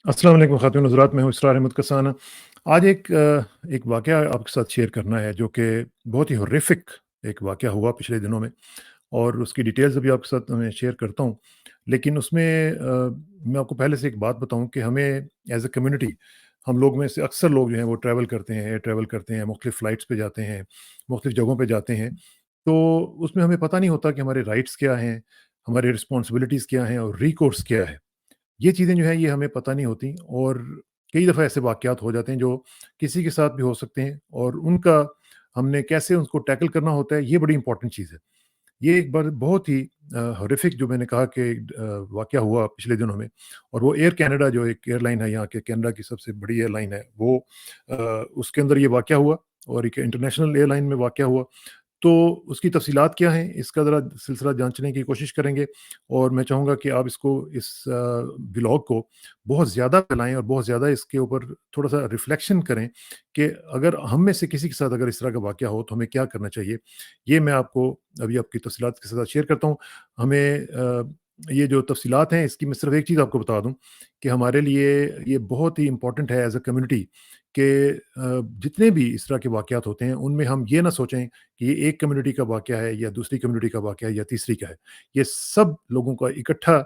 अस्सलाम वालेकुम ख़ातिन हज़रात, मैं हूँ इसरार अहमद कसाना। आज एक वाक़या आपके साथ शेयर करना है जो कि बहुत ही हॉरिफिक एक वाक़या हुआ पिछले दिनों में, और उसकी डिटेल्स अभी आपके साथ मैं शेयर करता हूँ। लेकिन उसमें मैं आपको पहले से एक बात बताऊँ कि हमें एज़ अ कम्युनिटी, हम लोग में से अक्सर लोग जो हैं वो ट्रैवल करते हैं, एयर ट्रैवल करते हैं, मुख्तलिफ़ फ़्लाइट्स पे जाते हैं, मुख्तलिफ़ जगहों पे जाते हैं। तो उसमें हमें पता नहीं होता कि हमारे राइट्स क्या हैं, हमारी रिस्पॉन्सिबिलिटीज़ क्या हैं और रिकोर्स क्या है। ये चीज़ें जो हैं ये हमें पता नहीं होती, और कई दफ़ा ऐसे वाक़यात हो जाते हैं जो किसी के साथ भी हो सकते हैं, और उनका हमने कैसे उसको टैकल करना होता है, ये बड़ी इंपॉर्टेंट चीज़ है। ये एक बार बहुत ही हॉरिफिक जो मैंने कहा कि वाक़या हुआ पिछले दिनों में, और वो एयर कनाडा जो एक एयरलाइन है यहाँ के कनाडा की सबसे बड़ी एयरलाइन है, वो उसके अंदर ये वाक़या हुआ, और एक इंटरनेशनल एयरलाइन में वाक़या हुआ। तो उसकी तफ़सीलात क्या हैं, इसका ज़रा सिलसिला जाँचने की कोशिश करेंगे, और मैं चाहूँगा कि आप इस व्लॉग को बहुत ज़्यादा फैलाएँ और बहुत ज़्यादा इसके ऊपर थोड़ा-सा रिफ्लेक्शन करें कि अगर हम में से किसी के साथ अगर इस तरह का वाक़या हो, तो हमें क्या करना चाहिए? ये मैं आपको अभी आपकी तफ़सीलात के साथ शेयर करता हूँ। हमें ये जो तफ़सीलात हैं, इसकी मैं सिर्फ़ एक चीज़ आपको बता दूँ कि हमारे लिए ये बहुत ही इम्पोर्टेंट है एज़ अ कम्युनिटी कि जितने भी इस तरह के वाक़यात होते हैं, उनमें हम ये ना सोचें कि ये एक कम्युनिटी का वाक़या है या दूसरी कम्युनिटी का वाक़या है या तीसरी का है। ये सब लोगों का इकट्ठा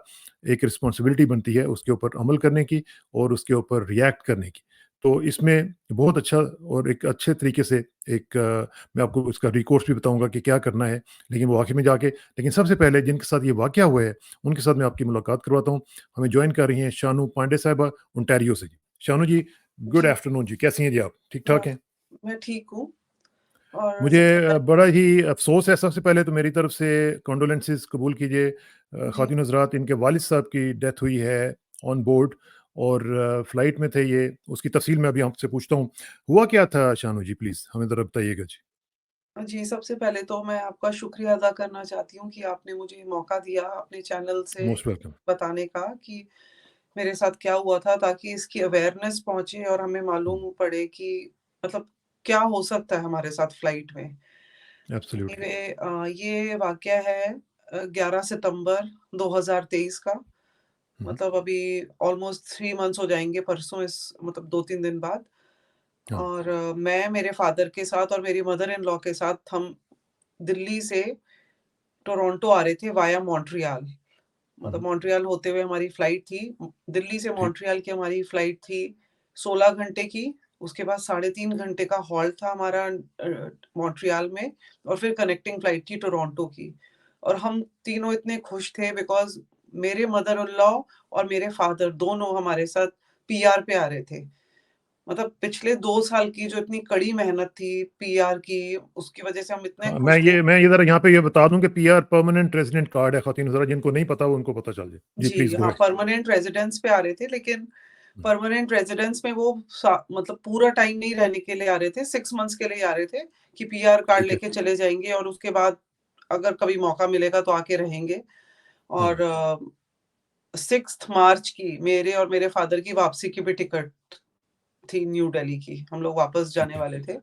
एक रिस्पॉन्सिबिलिटी बनती है उसके ऊपर अमल करने की और उसके ऊपर रिएक्ट करने की। तो इसमें बहुत अच्छा और एक अच्छे तरीके से मैं आपको उसका रिकोर्स भी बताऊँगा कि क्या करना है, लेकिन वो आखिर में जाके, लेकिन सबसे पहले जिनके साथ ये वाक़या हुआ है, उनके साथ मैं आपकी मुलाकात करवाता हूँ। हमें जॉइन कर रही हैं शानू पांडे साहिबा ओंटारियो से जी। शानू जी, गुड जी, आफ्टरनून जी, कैसी हैं जी आप? मैं ठीक-ठाक हैं? मैं ठीक हूँ और मुझे सबसे पहले बड़ा ही अफ़सोस है, सबसे पहले तो मेरी तरफ से कंडोलेंसेस कबूल कीजिए। जी, ख़ातिन हज़रात, इनके वालिद साहब की डेथ हुई है ऑन बोर्ड, और फ़्लाइट में थे ये, उसकी तफ़सील मैं अभी आपसे पूछता हूँ। हुआ क्या था शानू जी, प्लीज़ हमें ज़रा बताइएगा जी। जी, सबसे पहले तो मैं आपका शुक्रिया अदा करना चाहती हूँ कि आपने मुझे मौका दिया अपने चैनल से मोस्ट वेलकम। बताने का कि मेरे साथ क्या हुआ था, ताकि इसकी अवेयरनेस पहुँचे और हमें हुँ, मालूम पड़े कि मतलब क्या हो सकता है हमारे साथ फ्लाइट में। एब्सोल्यूटली। ये वाक़या है 11 सितंबर 2023 का। हुँ, हुँ। मतलब अभी ऑलमोस्ट 3 मंथ्स हो जाएँगे परसों, इस मतलब 2-3 दिन बाद। हाँ। और मैं मेरे फ़ादर के साथ और मेरी मदर इन लॉ के साथ हम दिल्ली से टोरंटो आ रहे थे वाया मॉन्ट्रियल। हुँ, मतलब हुँ। मॉन्ट्रियल होते हुए हमारी फ्लाइट थी। दिल्ली से ठीक। मॉन्ट्रियल की हमारी फ्लाइट थी 16 घंटे की। उसके बाद साढ़े 3 घंटे का हॉल्ट था हमारा मॉन्ट्रियल में, और फिर कनेक्टिंग फ्लाइट थी टोरंटो की। और हम तीनों इतने खुश थे बिकॉज़ मेरे मदर इन लॉ और मेरे फ़ादर दोनों हमारे साथ पीआर पे आ रहे थे। मतलब पिछले 2 साल की जो इतनी कड़ी मेहनत थी पीआर की, उसकी वज़ह से हम इतने हाँ, खुश थे। मैं ये ज़रा यहाँ पे ये बता दूँ कि पीआर परमानेंट रेज़िडेंट कार्ड है ख़ातिन ज़रा, जिनको नहीं पता वो उनको पता चल जाए। जी, जी, प्लीज़ गो हाँ, अहेड। परमानेंट रेज़िडेंस पे आ रहे थे, लेकिन हुँ, परमानेंट रेज़िडेंस में वो सा मतलब पूरा टाइम नहीं रहने के लिए आ रहे थे, 6 मंथ्स के लिए आ रहे थे कि पीआर कार्ड ठीक है। लेके चले जाएँगे और उसके बाद अगर कभी मौका मिलेगा तो आके रहेंगे। हाँ, और 6th मार्च की मेरे और मेरे फ़ादर की वापसी की भी टिकट थी न्यू दिल्ली की, हम लोग वापस ठीक जाने है, वाले थे।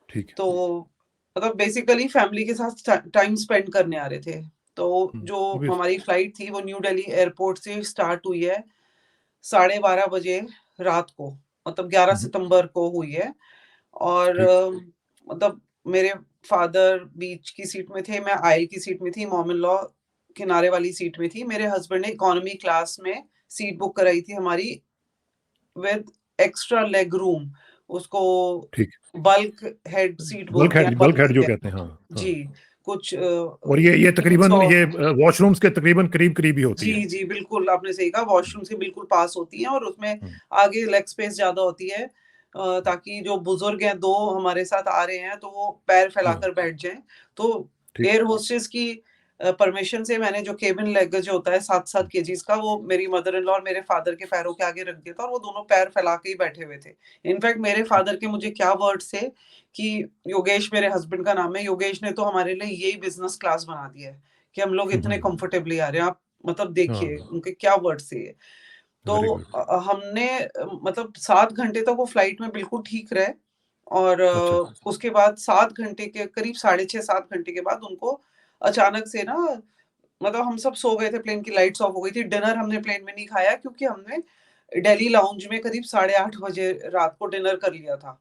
ठीक है। तो मतलब बेसिकली फैमिली के साथ टाइम स्पेंड करने आ रहे थे। तो हुँ, जो ऑब्वियस। हमारी फ्लाइट थी वो न्यू दिल्ली एयरपोर्ट से स्टार्ट हुई है 12:30 बजे रात को, मतलब 11 हुँ, हुँ, सितंबर को हुई है। और ठीक। मतलब मेरे फादर बीच की सीट में थे, मैं आयल की सीट में थी, मॉम इन लॉ किनारे वाली सीट में थी। मेरे हस्बैंड ने इकोनॉमी क्लास में सीट बुक कराई थी हमारी विद एक्स्ट्रा लेग रूम। उसको ठीक। बल्क हेड सीट बोलते हैं, बल्क हेड जो बल्क कहते हैं, हाँ, जी, हाँ। कुछ और ये तकरीबन 300। ये वॉशरूम्स के तकरीबन करीब-करीब ही होती है। जी, जी, बिल्कुल आपने सही कहा, हुँ, वॉशरूम से बिल्कुल पास होती हैं और उसमें हुँ, आगे लेग स्पेस ज़्यादा होती है, हुँ, ताकि जो बुज़ुर्ग हैं 2 हमारे साथ आ रहे हैं, तो वो पैर हाँ, फैलाकर बैठ जाएँ। तो ठीक। एयर होस्टेस की परमिशन से मैंने जो केबिन लगेज होता है 7-7 हुँ, केजीज़ का, वो मेरी मदर इन लॉ और मेरे फादर के पैरों के आगे रख दिया था और वो दोनों पैर फैला के ही बैठे हुए थे। इनफैक्ट मेरे ठीक। फादर के मुझे क्या वर्ड्स थे कि योगेश मेरे हस्बैंड का नाम है, योगेश ने तो हमारे लिए यही बिज़नेस क्लास बना दिया है, कि हम लोग हुँ, हुँ, इतने हुँ, कंफर्टेबली आ रहे हैं। आप मतलब हाँ, देखिए उनके क्या वर्ड्स थे ये। तो वेरी गुड। हमने मतलब 7 घंटे तक वो फ्लाइट में बिल्कुल ठीक रहे, और अच्छा, उसके बाद 7 घंटे के करीब, साढ़े 6-7 घंटे के बाद उनको अचानक से ना, मतलब हम सब सो गए थे, प्लेन की लाइट्स ऑफ हो गई थी। डिनर हमने प्लेन में नहीं खाया क्योंकि हमने दिल्ली लाउंज में करीब 8:30 बजे रात को डिनर कर लिया था।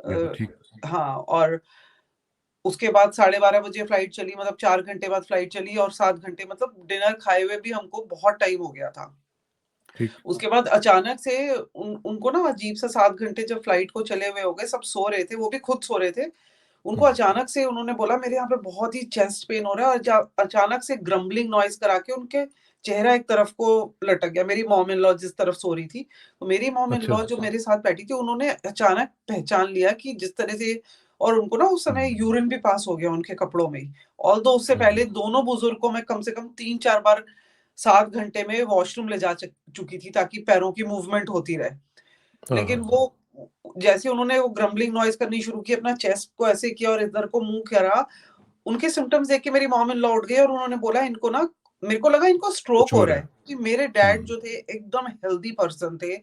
बिल्कुल ठीक। हाँ, और उसके बाद 12:30 बजे फ्लाइट चली, मतलब 4 घंटे बाद फ्लाइट चली और 7 घंटे, मतलब डिनर खाए हुए भी हमको बहुत टाइम हो गया था। ठीक। उसके बाद अचानक से उनको ना अजीब सा 7 घंटे जब फ्लाइट को चले हुए हो गए, सब सो रहे थे, वो भी खुद सो रहे थे। उनको हुँ, अचानक से उन्होंने बोला मेरे यहाँ पे बहुत ही चेस्ट पेन हो रहा है, और अचानक से ग्रम्बलिंग नॉइज़ करा के उनके चेहरा एक तरफ को लटक गया। मेरी मॉम इन लॉ जिस तरफ सो रही थी, तो मेरी मॉम इन अच्छा। लॉ जो मेरे साथ बैठी थी, उन्होंने अचानक पहचान लिया कि जिस तरह से, और उनको ना उस समय हुँ, यूरिन भी पास हो गया उनके कपड़ों में ही। ऑल्दो उससे हुँ, पहले दोनों बुजुर्ग को मैं कम से कम 3-4 बार 7 घंटे में वॉशरूम ले जा चुकी थी, ताकि पैरों की मूवमेंट होती रहे। हाँ, लेकिन हाँ। वो जैसे उन्होंने वो ग्रम्बलिंग नॉइज़ करनी शुरू की, अपना चेस्ट को ऐसे किया और इधर को मुँह करा, उनके सिम्पटम्स देख के मेरी मॉम इन लॉ उठ गई और उन्होंने बोला इनको ना, मेरे को लगा इनको स्ट्रोक कुछ हो और रहा है। है, कि मेरे डैड हुँ, जो थे एकदम हेल्दी पर्सन थे।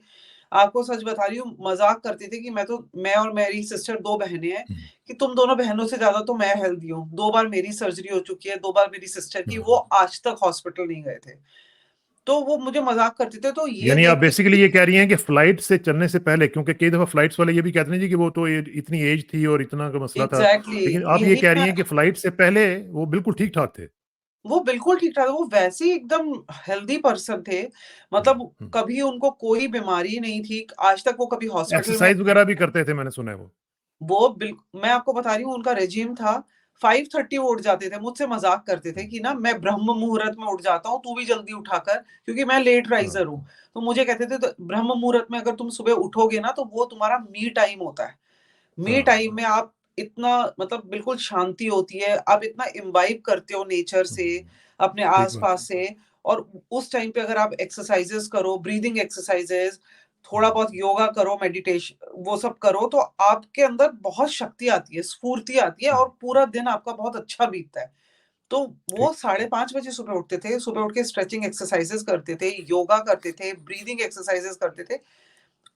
आपको सच बता रही हूँ, मज़ाक करते थे कि मैं और मेरी सिस्टर 2 बहनें हैं, हुँ, कि तुम दोनों बहनों से ज़्यादा तो मैं हेल्दी हूँ। 2 बार मेरी सर्जरी हो चुकी है, 2 बार मेरी सिस्टर की, वो हुँ। आज तक हॉस्पिटल नहीं गए थे। तो वो मुझे मज़ाक करते थे, तो ये यानी आप देख के बेसिकली ये कह रही हैं कि फ्लाइट से चलने से पहले, क्योंकि कई दफ़ा फ्लाइट्स वाले ये भी कहते हैं जी कि वो तो ये इतनी एज थी और इतना का मसला था। एग्ज़ैक्टली लेकिन आप ये यही कह रही मैं हैं कि फ्लाइट से पहले वो बिल्कुल ठीक-ठाक थे। वो बिल्कुल ठीक-ठाक, वो वैसे ही एकदम हेल्दी पर्सन थे। हुँ, मतलब हुँ। कभी उनको कोई बीमारी नहीं थी, आज तक वो कभी हॉस्पिटल में, एक्सरसाइज़ वगैरह भी करते थे मैंने सुना है वो। वो बिल मैं आपको बता रही हूँ उनका रेजिम था, 5:30 वो उठ जाते थे, मुझसे मज़ाक करते थे हुँ, कि ना मैं ब्रह्म मुहूर्त में उठ जाता हूँ, तू भी जल्दी उठा कर, क्योंकि मैं लेट हाँ, राइज़र हूँ। तो मुझे कहते थे तो ब्रह्म मुहूर्त में अगर तुम सुबह उठोगे ना, तो वो तुम्हारा मी टाइम होता है। मी हाँ। टाइम में आप इतना, मतलब बिल्कुल शांति होती है, आप इतना इम्बाइब करते हो नेचर हुँ, से, अपने ठीक बात आस-पास है। से, और उस टाइम पे अगर आप एक्सरसाइज़ेज़ करो, ब्रीथिंग एक्सरसाइज़ेज़, थोड़ा हुँ, बहुत योगा करो, वो सब करो, तो आपके अंदर बहुत शक्ति आती है, स्फूर्ति आती है हुँ, और पूरा दिन आपका बहुत अच्छा बीतता है। तो वो ठीक। 5:30 बजे सुबह उठते थे, सुबह उठ के स्ट्रेचिंग एक्सरसाइज़ेज़ करते थे, योगा करते थे, ब्रीथिंग एक्सरसाइज़ेज़ करते थे।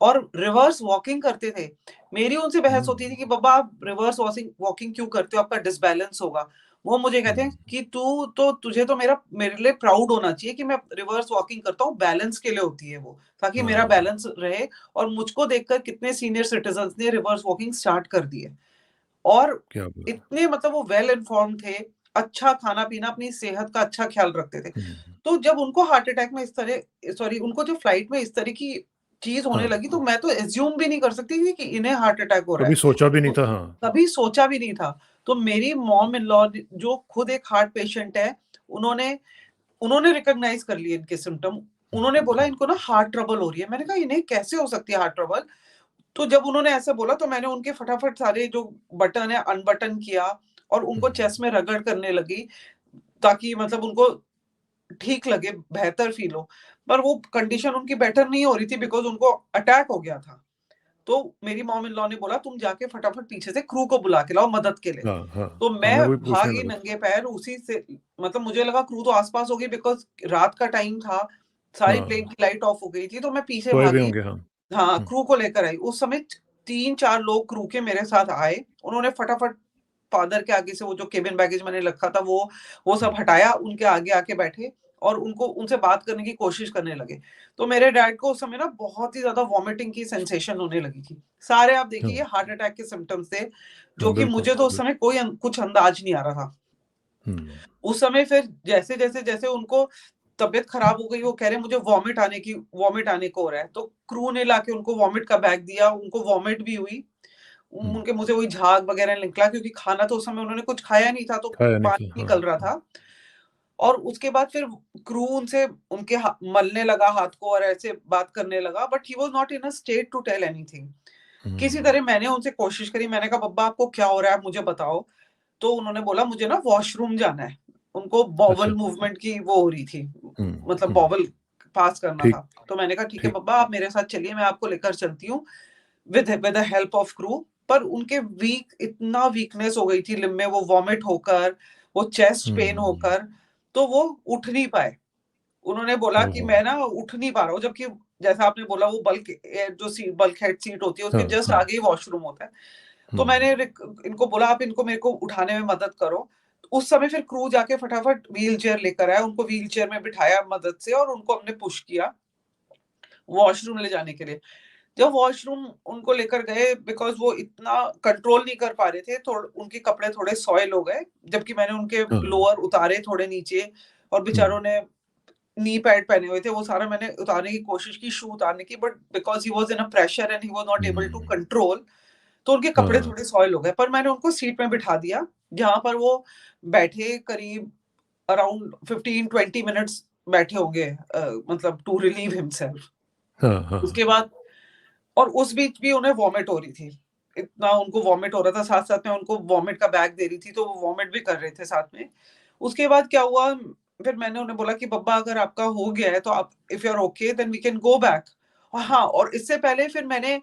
और रिवर्स वॉकिंग करते थे। मेरी उनसे बहस हुँ, होती थी कि बब्बा आप रिवर्स वॉसिंग वॉकिंग क्यों करते हो? आपका डिसबैलेंस होगा। वो मुझे कहते हैं हुँ, कि तू तो तुझे तो मेरे लिए प्राउड होना चाहिए कि मैं रिवर्स वॉकिंग करता हूँ, बैलेंस के लिए होती है वो, ताकि मेरा हाँ, बैलेंस रहे। और मुझको देखकर कितने सीनियर सिटिज़न्स ने रिवर्स वॉकिंग स्टार्ट कर दी है। और क्या बात है। इतने, मतलब वो वेल इन्फॉर्म्ड थे, अच्छा खाना-पीना, अपनी सेहत का अच्छा ख़्याल रखते थे। हुँ, तो जब उनको हार्ट अटैक में इस तरह, सॉरी, उनको जो फ्लाइट में इस तरह की चीज़ होने हाँ, लगी, तो मैं तो अज़्यूम भी नहीं कर सकती थी कि इन्हें हार्ट अटैक हो रहा कभी है। सोचा भी नहीं तो था। हाँ, कभी सोचा भी नहीं था। तो मेरी मॉम इन लॉ ने, जो खुद एक हार्ट पेशेंट है, उन्होंने उन्होंने रिकॉग्नाइज़ कर लिए इनके सिम्पटम। हुँ, उन्होंने बोला हुँ, इनको ना हार्ट ट्रबल हो रही है। मैंने कहा इन्हें कैसे हो सकती है हार्ट ट्रबल? तो जब उन्होंने ऐसे बोला, तो मैंने उनके फटाफट सारे जो बटन है अनबटन किया और हुँ, उनको चेस्ट में रगड़ करने लगी, ताकि मतलब उनको ठीक लगे, बेहतर फ़ील हो। पर वो कंडीशन उनकी बेटर नहीं हो रही थी, बिकॉज़ उनको अटैक हो गया था। तो मेरी मॉम इन लॉ ने बोला तुम जाके फटाफट पीछे से क्रू को बुला के लाओ मदद के लिए। हाँ, हाँ, तो हाँ, मैं मैं वही पूछने भागी लगा था। नंगे पैर उसी से, मतलब मुझे लगा क्रू तो आस-पास होगी, बिकॉज़ रात का टाइम था, सारी प्लेन हाँ, की लाइट ऑफ हो गई थी, तो मैं पीछे सोए हुए भागी। होंगे, हाँ। हाँ, हुँ, क्रू को लेकर आई। उस समय 3-4 लोग क्रू के मेरे साथ आए। उन्होंने फटाफट फादर के आगे से वो जो केबिन बैगेज मैंने रखा था, वो हुँ, सब हटाया, उनके आगे आके बैठे और उनको उनसे बात करने की कोशिश करने लगे। तो मेरे डैड को उस समय ना बहुत ही ज़्यादा वॉमिटिंग की सेंसेशन होने लगी थी। सारे आप हाँ, देखिए ये हार्ट अटैक के सिम्पटम्स थे, जो हाँ, कि बिल्कुल, मुझे तो उस बिल्कुल। समय कोई कुछ अंदाज़ नहीं आ रहा था। हुँ, उस समय फिर जैसे उनको तबीयत खराब हो गई, वो कह रहे हैं मुझे वॉमिट आने को हो रहा है। तो क्रू ने लाके उनको वॉमिट का बैग दिया, उनको वॉमिट भी हुई। हुँ, उनके मुँह से वही झाग वगैरह निकला, क्योंकि खाना तो उस समय उन्होंने कुछ खाया नहीं था, तो खाया नहीं था, पानी हाँ, निकल रहा था। और उसके बाद फिर क्रू उनसे उनके मलने लगा हाथ को और ऐसे बात करने लगा, but he was not in a state to tell anything. किसी हुँ, तरह मैंने उनसे कोशिश करी, मैंने कहा बब्बा आपको क्या हो रहा है, आप मुझे बताओ। तो उन्होंने बोला मुझे ना वॉशरूम जाना है। उनको अच्छा, बॉवल मूवमेंट की वो हो रही थी, हुँ, मतलब हुँ, बॉवल पास करना ठीक, था। तो मैंने कहा ठीक है ठीक, बब्बा आप मेरे साथ चलिए, मैं आपको लेकर चलती हूँ with the help of crew. पर उनके इतना वीकनेस हो गई थी लिम्ब में, वो वॉमिट होकर, वो चेस्ट पेन हुँ, होकर, तो वो उठ नहीं पाए। उन्होंने बोला कि ओहो! मैं ना उठ नहीं पा रहा हूँ, जबकि जैसा आपने बोला वो बल्क हेड सीट होती है, उसके हाँ, जस्ट हाँ, आगे ही वॉशरूम होता है। हुँ, तो मैंने इनको बोला आप इनको मेरे को उठाने में मदद करो। उस समय फिर क्रू जाके फटाफट व्हील चेयर लेकर आया, उनको व्हील चेयर में बिठाया मदद से और उनको हमने पुश किया। वॉशरूम ले जाने के लिए। जब वॉशरूम उनको लेकर गए, बिकॉज़ वो इतना कंट्रोल नहीं कर पा रहे थे, उनके कपड़े थोड़े सॉइल हो गए, जबकि मैंने उनके हाँ, लोअर उतारे थोड़े नीचे, और बेचारों ने नी पैड पहने हुए थे, वो सारा मैंने उतारने की कोशिश की, शू उतारने की, but because he was in a pressure and he was not able to hmm, control, तो उनके कपड़े हाँ, थोड़े सॉइल हो गए। पर मैंने उनको सीट में बिठा दिया, जहाँ पर वो बैठे करीब अराउंड 15-20 मिनट्स बैठे होंगे, मतलब टू रिलीव हिमसेल्फ। हाँ, हाँ, उसके बाद, और उस बीच भी उन्हें वॉमिट हो रही थी। इतना उनको वॉमिट हो रहा था, साथ-साथ में उनको वॉमिट का बैग दे रही थी, तो वो वॉमिट भी कर रहे थे साथ में। उसके बाद क्या हुआ, फिर मैंने उन्हें बोला कि बब्बा अगर आपका हो गया है तो आप, if you are okay then we can go back. और हाँ, और इससे पहले फिर मैंने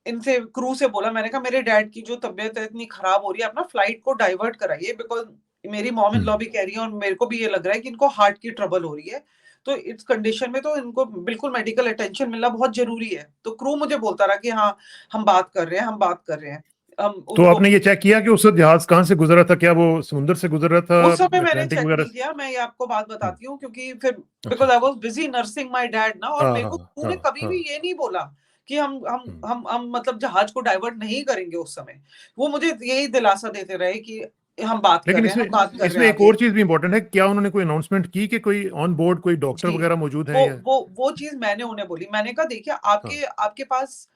इनसे, क्रू से बोला, मैंने कहा मेरे डैड की जो तबीयत है इतनी खराब हो रही है, अपना फ्लाइट को डाइवर्ट कराइए, बिकॉज़ मेरी मॉम इन हुँ। लॉ भी कह रही है और मेरे को भी ये लग रहा है कि इनको हार्ट की ट्रबल हो रही है। तो इस कंडीशन में तो इनको बिल्कुल मेडिकल अटेंशन मिलना बहुत ज़रूरी है। तो क्रू मुझे बोलता रहा कि हाँ, हम बात कर रहे हैं, हम बात कर रहे हैं। हम तो उनको, आपने ये चेक किया कि उस वक़्त जहाज़ कहाँ से गुज़र रहा था? क्या वो समुद्र से गुज़र रहा था, उस समय मैंने अटलांटिक चेक वगैरह नहीं से? किया, मैं ये आपको बात हुँ, बताती हूँ, क्योंकि फिर अच्छा। Because I was busy nursing my dad ना, और हाँ, मेरे को हाँ, क्रू ने हाँ, कभी भी हाँ। ये नहीं बोला कि हम हम हुँ। हम हम मतलब जहाज़ को डाइवर्ट नहीं करेंगे उस समय। वो मुझे यही दिलासा देते रहे कि हम बात कर लेकिन रहे हैं, इसमें हम बात कर रहे इसमें हैं एक आगे। और चीज़ भी इम्पोर्टेंट है, क्या उन्होंने कोई अनाउंसमेंट की कि कोई ऑन बोर्ड कोई डॉक्टर जी, वगैरह मौजूद हैं वो या? वो वो चीज़ मैंने उन्हें बोली। मैंने कहा देखिए, हाँ। आपके आपके पास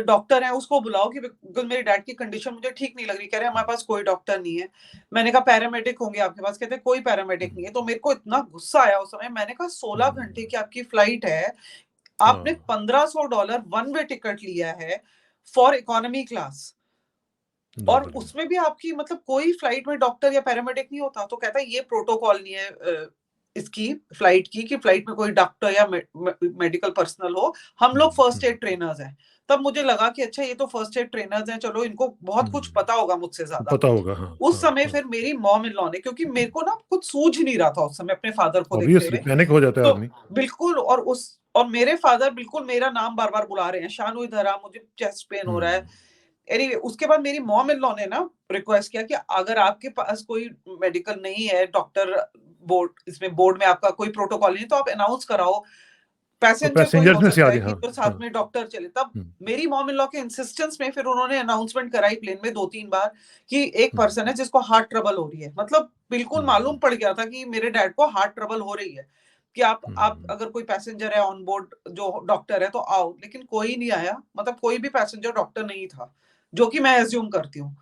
डॉक्टर है, उसको बुलाओ, कि बिकॉज़ मेरे डैड की कंडीशन मुझे ठीक नहीं लग रही। कह रहे हैं हुँ, हमारे पास कोई डॉक्टर नहीं है। मैंने कहा पैरामेडिक होंगे आपके पास? कहते हैं कोई पैरामेडिक नहीं हुँ, है। तो मेरे को इतना गुस्सा आया उस समय, मैंने कहा 16 घंटे हुँ। की आपकी फ्लाइट है, आपने हाँ, $1500 वन वे टिकट लिया है फॉर इकोनॉमी क्लास, और बिल्कुल। उसमें भी आपकी मतलब कोई फ्लाइट में डॉक्टर या पैरामेडिक नहीं होता। तो कहता है ये प्रोटोकॉल नहीं है इसकी फ्लाइट की, कि फ्लाइट में कोई डॉक्टर या मेडिकल पर्सनल हो। हम हुँ, लोग फर्स्ट हुँ, एड ट्रेनर्स हैं। तब मुझे लगा कि अच्छा, ये तो फर्स्ट एड ट्रेनर्स हैं, चलो इनको बहुत कुछ हुँ। पता होगा मुझसे ज़्यादा। पता होगा, हाँ, उस हाँ, समय हाँ। फिर मेरी मॉम इन लॉ ने, क्योंकि मेरे को ना कुछ सूझ नहीं रहा था उस समय अपने फादर को देखते ऑब्वियसली हुए। पैनिक हो जाता है तो आदमी। बिल्कुल, और मेरे फादर बिल्कुल मेरा नाम बार-बार बुला रहे हैं, "शानू इधर आ, मुझे चेस्ट पेन हो हुँ, रहा है।" एनीवे, उसके बाद मेरी मॉम इन लॉ ने ना रिक्वेस्ट किया कि अगर आपके पास कोई मेडिकल नहीं है, डॉक्टर बोर्ड में आपका कोई प्रोटोकॉल नहीं है, तो आप अनाउंस कराओ, तो पैसेंजर कोई पैसेंजर्स हो में से आ सकता है जाए, कि हाँ, जो हाँ। साथ में डॉक्टर चले। तब हुँ, मेरी मॉम इन लॉ के इंसिस्टेंस में फिर उन्होंने अनाउंसमेंट कराई प्लेन में 2-3 बार कि एक हुँ, पर्सन है जिसको हार्ट ट्रबल हो रही है। मतलब बिल्कुल हुँ, मालूम पड़ गया था कि मेरे डैड को हार्ट ट्रबल हो रही है, कि आप हुँ, अगर कोई पैसेंजर है ऑन बोर्ड जो डॉक्टर है तो आओ। लेकिन कोई नहीं आया, मतलब कोई भी पैसेंजर डॉक्टर नहीं था, जो कि मैं अज़्यूम करती हूँ।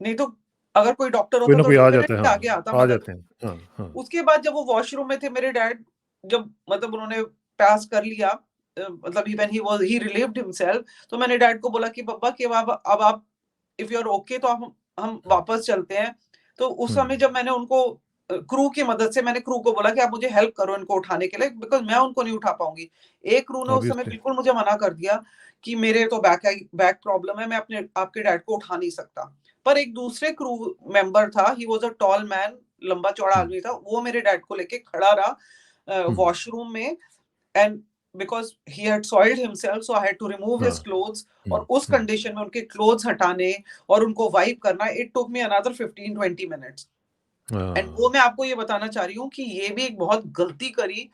नहीं तो अगर कोई डॉक्टर कोई होता ना तो कोई आ जाता है, डेफिनिटली आगे आता हाँ, आ मदद। जाते हैं। हाँ, हाँ। उसके बाद जब वो वॉशरूम में थे मेरे डैड, जब मतलब उन्होंने पास कर लिया, मतलब he when he relieved himself, तो मैंने डैड को बोला कि पापा कि अब आप, इफ यू आर ओके तो हम हुँ, वापस चलते हैं। तो उस हुँ, समय जब मैंने उनको क्रू की मदद से, मैंने क्रू को बोला कि आप मुझे हेल्प करो इनको उठाने के लिए, बिकॉज़ मैं उनको नहीं उठा पाऊँगी। एक क्रू ने उस समय ऑब्वियसली। बिल्कुल मुझे मना कर दिया कि मेरे तो बैक प्रॉब्लम है, मैं अपने आपके डैड को उठा नहीं सकता। पर एक दूसरे क्रू मेंबर था, he was a tall man, लंबा-चौड़ा हुँ, आदमी था, वो मेरे डैड को लेके खड़ा रहा हुँ, वॉशरूम में, and because he had soiled himself so I had to remove हाँ, हिज़ क्लोथ्स, हुँ, और उस हुँ, कंडीशन में उनके क्लोथ्स हटाने और उनको वाइप करना, it took me another 15-20 minutes. And वो हाँ, मैं आपको ये बताना चाह रही हूँ कि ये भी एक बहुत गलती करी,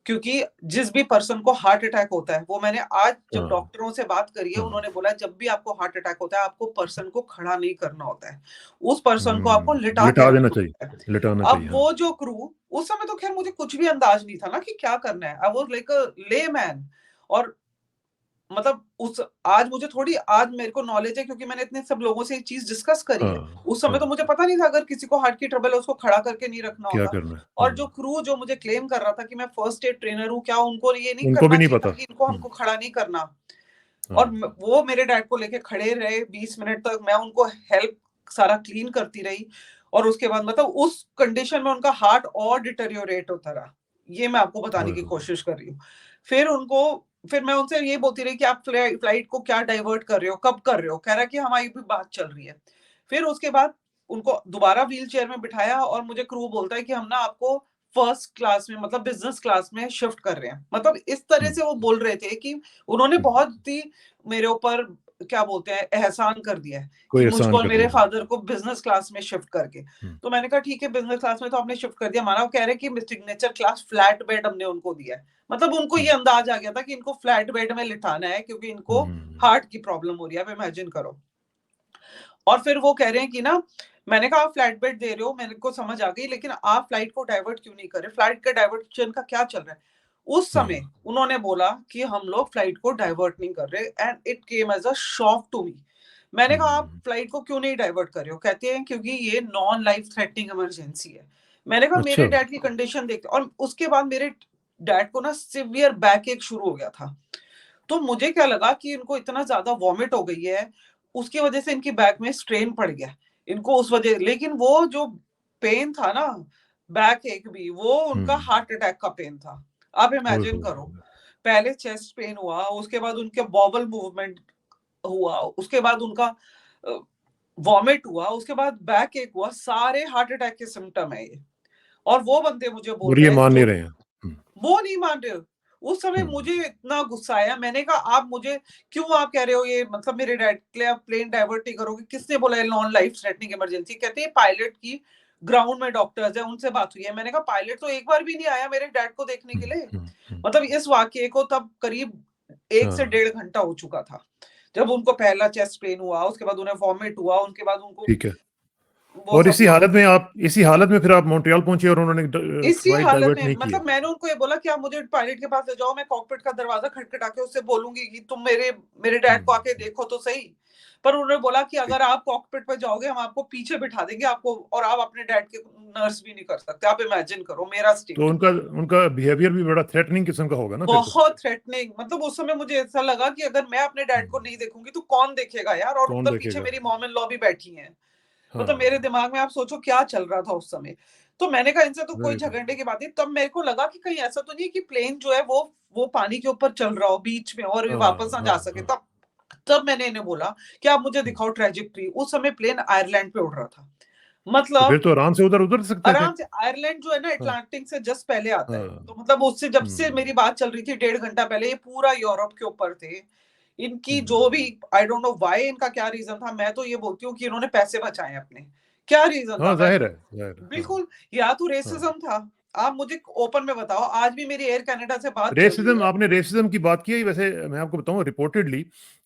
क्योंकि जिस भी पर्सन को हार्ट अटैक होता है, वो मैंने आज जब हाँ, डॉक्टरों से बात करी है, हाँ, उन्होंने बोला जब भी आपको हार्ट अटैक होता है, आपको पर्सन को खड़ा नहीं करना होता है। उस पर्सन को आपको लिटा के लिटा देना रखना चाहिए, होता है। लिटाना अब चाहिए, हाँ। वो जो क्रू, उस समय तो ख़ैर मुझे कुछ भी अंदाज़ नहीं था ना कि क्या करना है। I was like a layman, और मतलब उस आज मुझे थोड़ी, आज मेरे को नॉलेज है क्योंकि मैंने इतने सब लोगों से ये चीज़ डिस्कस करी है। हाँ, उस समय तो हाँ, मुझे पता नहीं था अगर किसी को हार्ट की ट्रबल है उसको खड़ा करके नहीं रखना क्या होता। करना है? और जो क्रू जो मुझे क्लेम कर रहा था कि मैं फर्स्ट एड ट्रेनर हूँ, क्या उनको ये नहीं उनको भी करना नहीं चाहिए था पता। कि इनको हुँ, हमको खड़ा नहीं करना? और हाँ, वो मेरे डैड को लेके खड़े रहे 20 मिनट तक, मैं उनको हेल्प सारा क्लीन करती रही, और उसके बाद मतलब उस कंडीशन में उनका हार्ट और डिटेरियोरेट होता रहा। ये मैं आपको बताने ओए की हो! कोशिश कर रही हूँ। फिर उनको फिर मैं उनसे ये बोलती रही कि आप फ्लाइट को क्या डाइवर्ट कर रहे हो? कब कर रहे हो? कह रहा कि हमारी भी बात चल रही है। फिर उसके बाद उनको दोबारा व्हील चेयर में बिठाया, और मुझे क्रू बोलता है कि हम ना आपको फर्स्ट क्लास में, मतलब बिज़नेस क्लास में शिफ्ट कर रहे हैं। मतलब इस तरह हुँ, से वो बोल रहे थे कि उन्होंने हुँ, बहुत ही मेरे ऊपर क्या बोलते हैं, एहसान कर दिया है कोई कि एहसान मुझको और कर मेरे दिया। फादर को बिजनेस क्लास में शिफ्ट करके। हुँ, तो मैंने कहा ठीक है, बिजनेस क्लास में तो आपने शिफ्ट कर दिया, माना वो कह रहे हैं कि सिग्नेचर क्लास फ्लैट बेड हमने उनको दिया है। मतलब उनको हुँ, ये अंदाज आ गया था कि इनको फ्लैट बेड में लिटाना है क्योंकि इनको हुँ, हार्ट की प्रॉब्लम हो रही है, आप इमेजिन करो। और फिर वो कह रहे हैं कि ना, मैंने कहा आप फ्लाइट बेट दे रहे हो, मेरे को समझ आ गई, लेकिन आप फ्लाइट को डाइवर्ट क्यों नहीं कर रहे? फ्लाइट का डाइवर्जन का क्या चल रहा है? उस हाँ, समय उन्होंने बोला कि हम लोग फ्लाइट को डाइवर्ट नहीं कर रहे, and it came as a shock to me. मैंने कहा आप हुँ, फ्लाइट को क्यों नहीं डाइवर्ट कर रहे हो? कहते हैं क्योंकि ये नॉन लाइफ थ्रेटनिंग इमरजेंसी है। मैंने कहा मेरे अच्छा, डैड की कंडीशन देख, और उसके बाद मेरे डैड को ना सीवियर बैक एक शुरू हो गया था। तो मुझे क्या लगा कि इनको इतना ज़्यादा वॉमिट हो गई है, उसकी वज़ह से इनकी बैक में स्ट्रेन पड़ गया। इनको उस वज़ह, लेकिन वो जो पेन था ना, बैक एक भी, वो हुँ, उनका हार्ट अटैक का पेन था। आप ओह इमेजिन हो! करो, पहले चेस्ट पेन हुआ, उसके बाद उनके बॉवल मूवमेंट हुआ, उसके बाद उनका अ, वॉमिट हुआ, उसके बाद बैक एक हुआ, सारे हार्ट अटैक के सिम्पटम है ये। और वो बंदे मुझे बोल और ये रहे हैं मान नहीं जो रहे हैं। हुँ, वो नहीं मान रहे हो। उस समय हुँ, मुझे इतना गुस्सा आया, मैंने कहा आप मुझे क्यों आप कह रहे हो ये, मतलब मेरे डैड के लिए आप प्लेन डाइवर्ट नहीं करोगे? किसने बोला है नॉन लाइफ थ्रेटनिंग इमरजेंसी? कहते हैं पायलट की ग्राउंड में डॉक्टर्स हैं, उनसे बात हुई है। मैंने कहा पायलट तो एक बार भी नहीं आया मेरे डैड को देखने हुँ, के लिए। हुँ, हुँ, मतलब इस वाकये को तब करीब 1 से हाँ, डेढ़ घंटा हो चुका था। जब उनको पहला चेस्ट पेन हुआ, उसके बाद उन्हें वॉमिट हुआ, उनके बाद उनको ठीक है। वो और सब हुआ। इसी हालत में फिर आप मॉन्ट्रियल पहुँचे और उन्होंने इसी फ्लाइट हालत डाइवर्ट में नहीं किया। मतलब मैंने उनको ये बोला कि आप मुझे पायलट के पास ले जाओ, मैं कॉकपिट का दरवाज़ा खटखटा के उससे बोलूँगी कि तुम मेरे मेरे हुँ, डैड को आके हुँ, देखो तो सही। पर उन्होंने बोला कि ठीक। अगर आप कॉकपिट पे जाओगे, हम आपको पीछे बिठा देंगे, आपको, और आप अपने डैड के नर्स भी नहीं कर सकते। आप इमेजिन करो मेरा तो स्टेट। उनका उनका बिहेवियर भी बड़ा थ्रेटनिंग किस्म का होगा ना फिर तो? बहुत थ्रेटनिंग, मतलब उस समय मुझे ऐसा लगा कि अगर मैं अपने हुँ, डैड को नहीं देखूँगी तो कौन देखेगा यार? और कौन उधर पीछे देखेगा? मेरी मॉम इन लॉ भी बैठी हैं। मतलब मेरे हाँ, दिमाग में आप सोचो क्या चल रहा था उस समय। तो मैंने कहा इनसे तो कोई वेरी ट्रू। झगड़ने की बात नहीं। तब मेरे को लगा कि कहीं ऐसा तो नहीं है कि प्लेन जो है वो पानी के ऊपर चल रहा हो बीच में और ये हाँ, वापस ना जा हाँ, सके। हाँ। तब तब मैंने इन्हें बोला कि आप मुझे हुँ, दिखाओ ट्रैजेक्टरी। उस समय प्लेन आयरलैंड पे उड़ रहा था। तो फिर मतलब तो आराम से उधर उतर सकते थे। आराम से, आयरलैंड जो है ना हाँ, अटलांटिक से जस्ट पहले आता है। हाँ। तो मतलब उससे जब से हुँ, मेरी बात चल रही थी डेढ़ घंटा पहले, ये पूरा यूरोप के ऊपर थे। इनकी जो भी, हुँ। आई डोंट नो व्हाई, इनका क्या रीज़न था। मैं तो ये बोलती हूँ कि इन्होंने पैसे बचाए अपने। क्या रीज़न था? हाँ, मैं ज़ाहिर तो है, ज़ाहिर है। हाँ, बिल्कुल, या तो हाँ। रेसिज़्म था। आप मुझे ओपन में बताओ, आज भी मेरी एयर कनाडा से बात चल रही रेसिज़्म है। आपने रेसिज़्म की बात की है, वैसे मैं आपको बताऊँ रिपोर्टेडली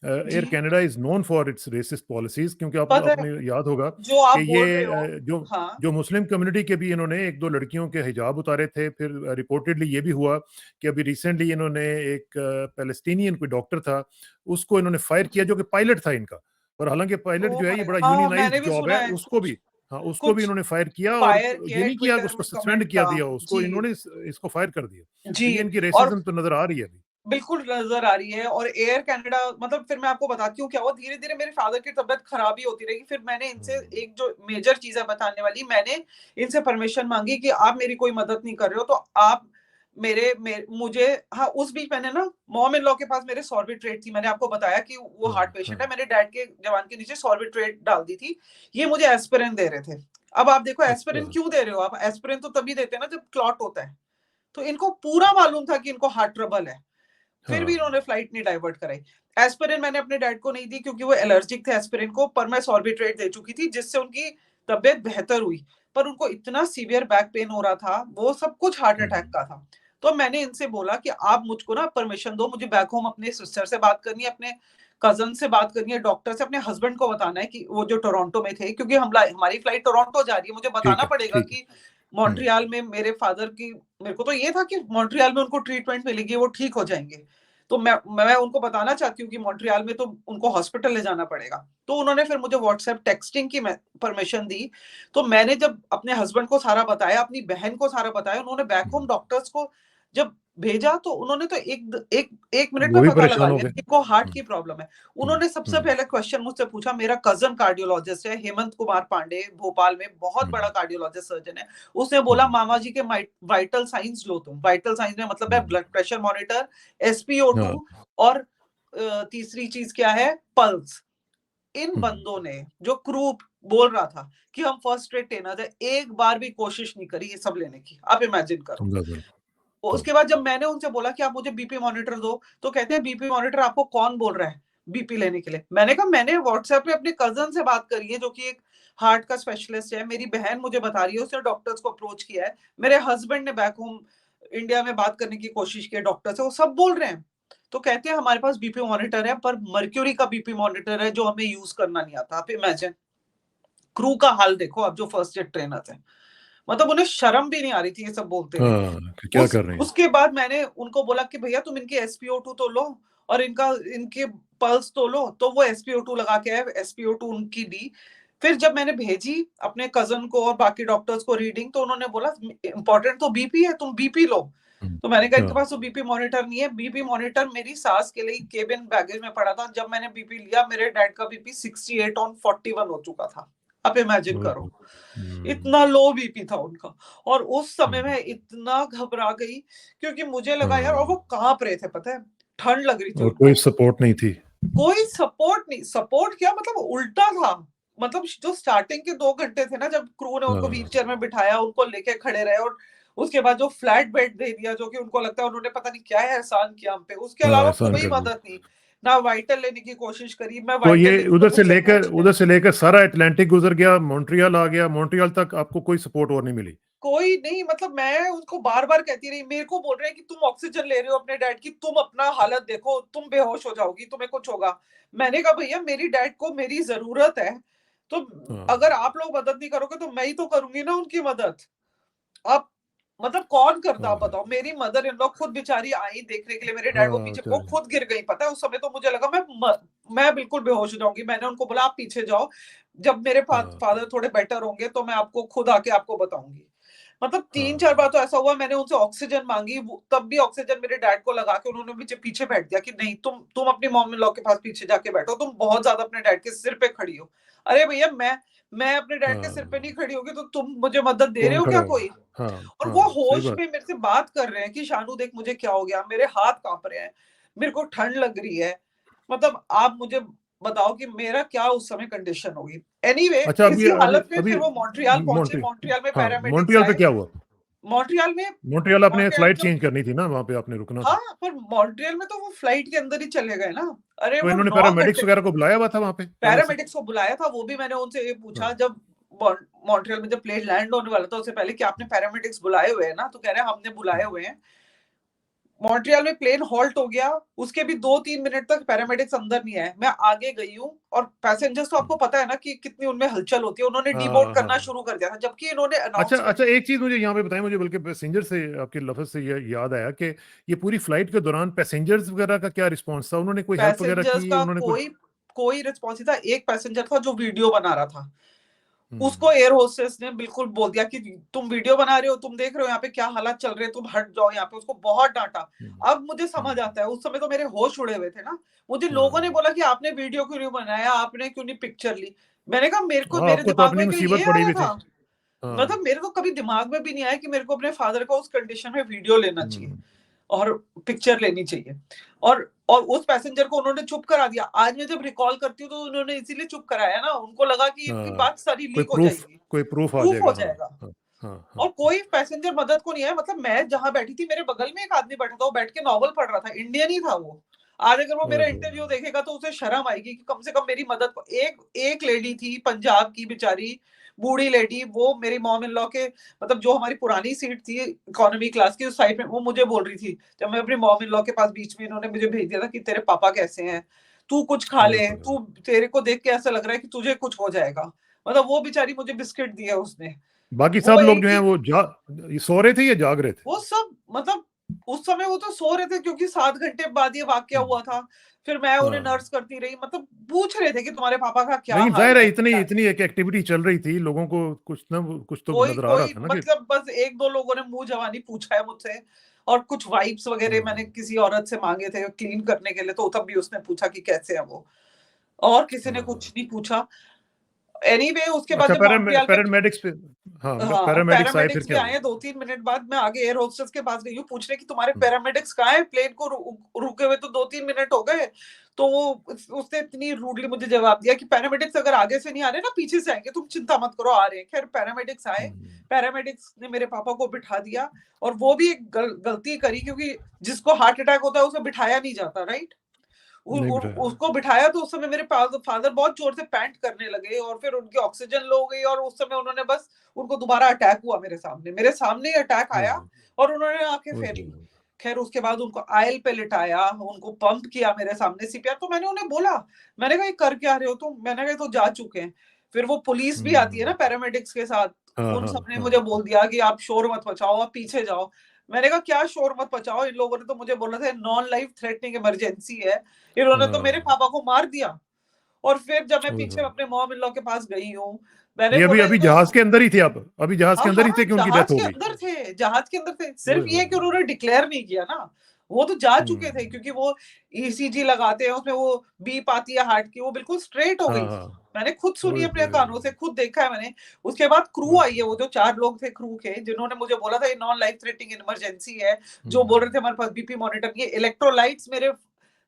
एयर जी, Canada is known for its racist policies क्योंकि आप पता है, आपने याद होगा जो आप कि ये बोल रहे हो। जो हाँ, जो मुस्लिम कम्युनिटी के भी इन्होंने 1-2 लड़कियों के हिजाब उतारे थे, फिर रिपोर्टेडली ये भी हुआ कि अभी रिसेंटली इन्होंने एक पैलेस्टीनियन कोई डॉक्टर था, उसको इन्होंने फायर किया जो कि पायलट था इनका। और हालाँकि पायलट ओह जो है ये माय, बड़ा हाँ, यूनियनाइज़्ड मैंने भी जॉब सुना है, है उसको भी हाँ, उसको भी कुछ इन्होंने फायर किया और फायर किया ये है, नहीं किया कि ट्विटर उसको में सस्पेंड कमेंट किया था। दिया उसको जी, इन्होंने इसको फायर कर दिया। तो ये जी। इनकी और रेसिज़्म तो नज़र आ रही है अभी। बिल्कुल नज़र आ रही है। और एयर कनाडा, मतलब फिर मैं आपको बताती हूँ क्या हुआ। धीरे-धीरे मेरे फ़ादर की तबीयत ख़राब ही होती रहेगी। फिर मैंने इनसे हुँ। एक जो मेजर चीज़ है बताने वाली, मैंने इनसे परमिशन माँगी कि आप मेरी कोई मदद नहीं कर रहे हो, तो आप मेरे मे मुझे, हाँ, उस बीच मैंने ना मॉम इन लॉ के पास मेरे सॉर्बिट्रेट थी। मैंने आपको बताया कि वो हाँ, हार्ट पेशेंट है। हाँ। मैंने डैड के जवान के नीचे सॉर्बिट्रेट डाल दी थी। ये मुझे एस्पिरिन दे रहे थे। अब आप देखो अच्छा। एस्पिरिन क्यों दे रहे हो आप? एस्पिरिन तो तभी देते हैं ना जब क्लॉट होता है। तो इनको पूरा मालूम था कि इनको हार्ट ट्रबल है। फिर भी हाँ। इन्होंने फ्लाइट नहीं डाइवर्ट कराई। एस्पिरिन मैंने अपने डैड को नहीं दी क्योंकि वो एलर्जिक थे एस्पिरिन को, पर मैं सॉर्बिट्रेट दे चुकी थी जिससे उनकी तबीयत बेहतर हुई। पर उनको इतना सीवियर बैक पेन हो रहा था, वो सब कुछ हार्ट हुँ, अटैक का था। तो मैंने इनसे बोला कि आप मुझको ना परमिशन दो, मुझे बैक होम अपने सिस्टर से बात करनी है, अपने कज़न से बात करनी है, डॉक्टर से, अपने हस्बैंड को बताना है कि वो जो टोरंटो में थे, क्योंकि हमारी फ्लाइट टोरंटो जा रही है, मुझे बताना ठीक है, पड़ेगा ठीक है। कि हुँ, मॉन्ट्रियल में मेरे फादर की, मेरे को तो ये था कि मॉन्ट्रियल में उनको ट्रीटमेंट मिलेगी, वो ठीक हो जाएँगे। तो मैं उनको बताना चाहती हूँ कि मॉन्ट्रियल में तो उनको हॉस्पिटल ले जाना पड़ेगा। तो उन्होंने फिर मुझे व्हाट्सएप टेक्स्टिंग की मैं परमिशन दी। तो मैंने जब अपने हस्बैंड को सारा बताया, अपनी बहन को सारा बताया, उन्होंने बैक हुँ। होम डॉक्टर्स को जब भेजा, तो उन्होंने तो 1 मिनट वो में भी पता लगा परेशान हो लिया गए। कि इनको हार्ट हुँ, की प्रॉब्लम है। हुँ, उन्होंने सबसे हुँ, पहले क्वेश्चन मुझसे पूछा, मेरा कज़न कार्डियोलॉजिस्ट है, हेमंत कुमार पांडे, भोपाल में बहुत हुँ, बड़ा कार्डियोलॉजिस्ट सर्जन है। उसने हुँ, बोला मामा जी के वाइटल साइंस लो तुम। वाइटल साइंस में मतलब है हुँ। ब्लड प्रेशर मॉनिटर, एसपीओ2, हाँ, और तीसरी चीज़ क्या है, पल्स। इन हुँ, बंदों ने, जो क्रू बोल रहा था कि हम फर्स्ट रेट ट्रेनर्स हैं, एक बार भी कोशिश नहीं करी ये सब लेने की। आप इमेजिन करो। ज़रूर। हुँ, उसके बाद जब मैंने उनसे बोला कि आप मुझे बीपी मॉनिटर दो, तो कहते हैं बीपी मॉनिटर आपको कौन बोल रहा है? बीपी लेने के लिए। मैंने कहा मैंने व्हाट्सएप पे अपने कजन से बात करी है जो कि एक हार्ट का स्पेशलिस्ट है, मेरी बहन मुझे बता रही है उसने डॉक्टर्स को अप्रोच किया है, मेरे हस्बैंड ने बैक होम इंडिया में बात करने की कोशिश की है डॉक्टर से, वो सब बोल रहे हैं। तो कहते हैं हमारे पास बीपी मॉनिटर है, पर मर्क्यूरी का बीपी मॉनिटर है जो हमें यूज करना नहीं आता। आप इमेजिन क्रू का हाल देखो, आप जो फर्स्ट जेट ट्रेनर थे, मतलब उन्हें शर्म भी नहीं आ रही थी ये सब बोलते हुए। हाँ, कि क्या कर रहे हैं? उसके बाद मैंने उनको बोला कि भैया तुम इनकी SpO2 तो लो और इनके पल्स तो लो, तो वो SpO2 लगा के आए, SpO2 उनकी दी। फिर जब मैंने भेजी अपने कजन को और बाकी डॉक्टर्स को रीडिंग, तो उन्होंने बोला इंपॉर्टेंट तो बीपी है, तुम बीपी लो। तो मैंने कहा इनके हाँ, पास तो बीपी मॉनिटर नहीं है। बीपी मॉनिटर मेरी सास के लिए केबिन बैगेज में पड़ा था। जब मैंने बीपी लिया, मेरे डैड का बीपी 68 ऑन 41 हो चुका था। आप इमेजिन करो, ओहो! हुँ, इतना लो बीपी था उनका। और उस समय हुँ, मैं इतना घबरा गई, क्योंकि मुझे लगा यार, और वो हाँ, कांप रहे थे, पता है, ठंड लग रही थी और कोई उनको। सपोर्ट नहीं थी। कोई सपोर्ट नहीं, सपोर्ट क्या, मतलब उल्टा था। मतलब जो स्टार्टिंग के 2 घंटे थे ना, जब क्रू ने उनको व्हील हाँ, चेयर में बिठाया, उनको लेके खड़े रहे, और उसके बाद जो फ्लैट बेड दे दिया, जो कि उनको लगता है उन्होंने पता नहीं क्या है एहसान किया हम पे। उसके हाँ, अलावा एहसान कोई कर दिया। मदद नहीं। ना वाइटल लेने की कोशिश करी, मैं तो वाइटल ये लेती तो मुझसे पूछने। उधर से लेकर सारा अटलांटिक गुज़र गया, मॉन्ट्रियल आ गया, मॉन्ट्रियल तक आपको कोई सपोर्ट और नहीं मिली? कोई नहीं, मतलब मैं उनको बार-बार कहती रही, मेरे को बोल रहे हैं कि तुम ऑक्सीजन ले रहे हो अपने डैड की, तुम अपना हालत देखो, तुम बेहोश हो जाओगी, तुम्हें कुछ होगा। मैंने कहा भैया मेरी डैड को मेरी ज़रूरत है, तो हाँ, अगर आप लोग मदद नहीं करोगे तो मैं ही तो करूँगी ना उनकी मदद। अब मतलब कौन करता, आप हाँ, बताओ? मेरी मदर इन लॉ खुद बेचारी आई देखने के लिए मेरे डैड, वो हाँ, पीछे, वो चलिए, खुद गिर गई, पता है? उस समय तो मुझे लगा मैं बिल्कुल बेहोश हो जाऊँगी। मैंने उनको बोला आप पीछे जाओ, जब मेरे हाँ, फादर थोड़े बेटर होंगे तो मैं आपको खुद आके आपको बताऊँगी। मतलब 3-4 बार हाँ, तो ऐसा हुआ, मैंने उनसे ऑक्सीजन माँगी, वो तब भी ऑक्सीजन मेरे डैड को लगा के उन्होंने मुझे पीछे बैठ दिया कि नहीं, तुम अपनी मॉम इन लॉ के पास पीछे जाके बैठो, तुम बहुत ज़्यादा अपने डैड के सिर पे खड़ी हो। अरे भैया, मैं अपने डैड के सिर पे नहीं हाँ, खड़ी होगी तो तुम मुझे मदद दे रहे कौन हो खड़ा क्या होगा? कोई? हाँ, और वो हाँ, सही होश बात। में मेरे से बात कर रहे हैं कि शानू देख मुझे क्या हो गया, मेरे हाथ काँप रहे हैं, मेरे को ठंड लग रही है। मतलब आप मुझे बताओ कि मेरा क्या उस समय कंडीशन होगी। एनीवे, अच्छा, इसी हालत में अभी फिर वो मॉन्ट्रियल पहुँचे, मॉन्ट्री मॉन्ट्रियल में हाँ, पैरामेडिक्स मॉन्ट्रियल पे आए। क्या हुआ? मॉन्ट्रियल में मॉन्ट्रियल आपने मॉन्ट्रियल फ्लाइट जब चेंज करनी थी ना, वहाँ पे आपने रुकना था। हाँ, पर मॉन्ट्रियल में तो वो फ्लाइट के अंदर ही चले गए ना। अरे तो वो इन्होंने 9 पैरामेडिक्स घंटे, वगैरह को बुलाया हुआ था वहाँ पे पहले से? पैरामेडिक्स को बुलाया था, वो भी मैंने उनसे ये पूछा हाँ, जब मॉन्ट्रियल में जब प्लेन लैंड होने वाला था उससे पहले कि आपने पैरामेडिक्स बुलाए हुए हैं ना? तो कह रहे हैं हमने बुलाए हुँ। हुए हैं। मॉन्ट्रियल में प्लेन हॉल्ट हो गया, उसके भी 2-3 मिनट तक पैरामेडिक्स अंदर नहीं आए। मैं आगे गई हूँ और पैसेंजर्स तो हुँ। आपको पता है ना कि कितनी उनमें हलचल होती है, उन्होंने डिबोर्ड हाँ, करना हाँ। शुरू कर दिया था, जबकि इन्होंने अच्छा, अनाउंस कर अच्छा, एक चीज़ मुझे यहाँ पे बताइए, मुझे बल्कि पैसेंजर से आपके लफ़्ज़ से ये याद आया कि ये पूरी फ्लाइट के दौरान पैसेंजर्स वगैरह का क्या रिस्पॉन्स था? उन्होंने कोई हेल्प वगैरह पैसेंजर्स की? का उन्होंने कोई कोई कोई रिस्पॉन्स नहीं था। एक पैसेंजर था जो वीडियो बना रहा था। हुँ, उसको एयर होस्टेस ने बिल्कुल बोल दिया कि तुम वीडियो बना रहे हो, तुम देख रहे हो यहाँ पे क्या हालात चल रहे हैं, तुम हट जाओ यहाँ पे, उसको बहुत डाँटा। हुँ, अब मुझे समझ हुँ। आता है, उस समय तो मेरे होश उड़े हुए थे ना। मुझे लोगों ने हाँ। बोला कि आपने वीडियो क्यों नहीं बनाया, आपने क्यों नहीं पिक्चर ली? मैंने कहा हाँ, मेरे आपको तो दिमाग अपनी में क्या मुसीबत ये पड़ी आया हुई थी। था? हाँ। मतलब मेरे को कभी दिमाग में भी नहीं आया कि मेरे को अपने फादर का उस कंडीशन में वीडियो लेना चाहिए हुँ। और पिक्चर लेनी चाहिए। और उस पैसेंजर को उन्होंने चुप करा दिया। आज मैं जब रिकॉल करती हूँ तो उन्होंने इसीलिए चुप कराया ना, उनको लगा कि इनकी हाँ, बात सारी लीक हो जाएगी, कोई प्रूफ़ आ प्रूफ हो जाएगा। हाँ, जाएगा। हाँ, हाँ, और हाँ, हाँ। कोई पैसेंजर मदद को नहीं आया। मतलब मैं जहाँ बैठी थी, मेरे बगल में एक आदमी बैठा था, वो बैठ के नॉवल पढ़ रहा था, इंडियन ही था वो। आज अगर वो ओए मेरा हो! इंटरव्यू देखेगा तो उसे शर्म आएगी कि कम से कम मेरी मदद को एक एक लेडी थी पंजाब की बेचारी, बूढ़ी लेडी, वो मेरी मॉम इन लॉ के, मतलब जो हमारी पुरानी सीट थी इकोनॉमी क्लास की, उस साइड में, वो मुझे बोल रही थी जब मैं अपनी मॉम इन लॉ के पास, बीच में इन्होंने मुझे भेज दिया था कि तेरे पापा कैसे हैं? तू कुछ खा ओए ले, हो! तू, तेरे को देख के ऐसा लग रहा है कि तुझे कुछ हो जाएगा। मतलब वो बेचारी मुझे बिस्किट दिया उसने। बाकी वो सब लोग एक जो हैं ही वो ये सो रहे थे या जाग रहे थे? वो सब मतलब उस समय वो तो सो रहे थे, क्योंकि 7 घंटे बाद ये वाक़या हुँ, हुआ था। फिर मैं उन्हें हाँ। नर्स करती रही, मतलब पूछ रहे थे कि तुम्हारे पापा का क्या लेकिन हाल ज़ाहिर है, है? इतनी क्या इतनी एक एक्टिविटी चल रही थी, लोगों को कुछ तो कोई नज़र आ रहा कोई था ना कि मतलब बस 1-2 लोगों ने मुँह जवानी पूछा है मुझसे, और कुछ वाइप्स वग़ैरह मैंने हाँ, किसी औरत से माँगे थे क्लीन करने के लिए, तो तब भी उसने पूछा कि कैसे है वो? और किसी ने हाँ। कुछ नहीं पूछा। एनीवे, उसके बाद अच्छा, जब मॉन्ट्रियल में, पैरामेडिक्स पे हाँ, हाँ, पैरामेडिक्स आए, फिर पैरामेडिक्स भी क्या आए हुआ? हैं। 2-3 मिनट बाद मैं आगे एयर होस्टेस के पास गई हूँ पूछने कि तुम्हारे हुँ, पैरामेडिक्स कहाँ हैं? प्लेन को रुके हुए तो 2-3 मिनट हो गए। तो वो उसने इतनी रूडली मुझे जवाब दिया कि पैरामेडिक्स अगर आगे से नहीं आ रहे ना, पीछे से आएँगे, तुम चिंता मत करो, आ रहे हैं। खैर पैरामेडिक्स आए, हुँ। पैरामेडिक्स ने मेरे पापा को बिठा दिया, और वो भी एक गलती करी, क्योंकि जिसको हार्ट अटैक होता है उसे बिठाया नहीं जाता, राइट? नहीं बिठाया। उसको बिठाया तो उस समय मेरे फादर बहुत जोर से पैंट करने लगे और फिर उनकी ऑक्सीजन लो हो गई और उस समय उन्होंने बस उनको दोबारा अटैक हुआ मेरे सामने ही अटैक आया ओह! और उन्होंने आंखें ओए फेरी। होए! खैर उसके बाद उनको आयल पे लिटाया, उनको पंप किया मेरे सामने सीपीआर। तो मैंने उन्हें बोला, मैंने कहा ये कर क्या रहे हो तुम? मैंने कहा ये तो जा चुके हैं। फिर वो पुलिस भी आती है ना हुँ। पैरामेडिक्स के साथ, हाँ, उन हाँ, सबने हाँ, मुझे हाँ। बोल दिया कि आप शोर मत मचाओ, आप पीछे जाओ। मैंने कहा क्या शोर मत मचाओ, इन लोगों ने तो मुझे बोला था नॉन लाइफ थ्रेटनिंग इमरजेंसी है, इन्होंने तो मेरे हाँ। पापा को मार दिया। और फिर जब मैं ओए पीछे होए! अपने मॉम इन लॉ के पास गई हूँ, मैंने ये अभी बोला ये अभी तो जहाज़ के अंदर ही थे आप? अभी जहाज़ हाँ, के अंदर ही हाँ, थे कि उनकी डेथ जहाज हो के गई? अंदर थे, जहाज के अंदर थे। ओए सिर्फ होए ये कि होए! उन्होंने डिक्लेयर नहीं किया ना, वो तो जा चुके थे हुँ। क्योंकि वो ईसीजी लगाते हैं, उसमें वो बीप आती है हार्ट की, वो बिल्कुल स्ट्रेट हो हाँ, गई थी। हाँ। मैंने खुद सुनी ओए अपने होए! कानों से, खुद देखा है मैंने। उसके बाद क्रू ओए आई है, होए! वो जो 4 लोग थे क्रू के, जिन्होंने मुझे बोला था ये नॉन लाइफ थ्रेटनिंग इमरजेंसी है, जो बोल रहे थे हुँ। हमारे पास बीपी मॉनिटर, ये इलेक्ट्रोलाइट्स मेरे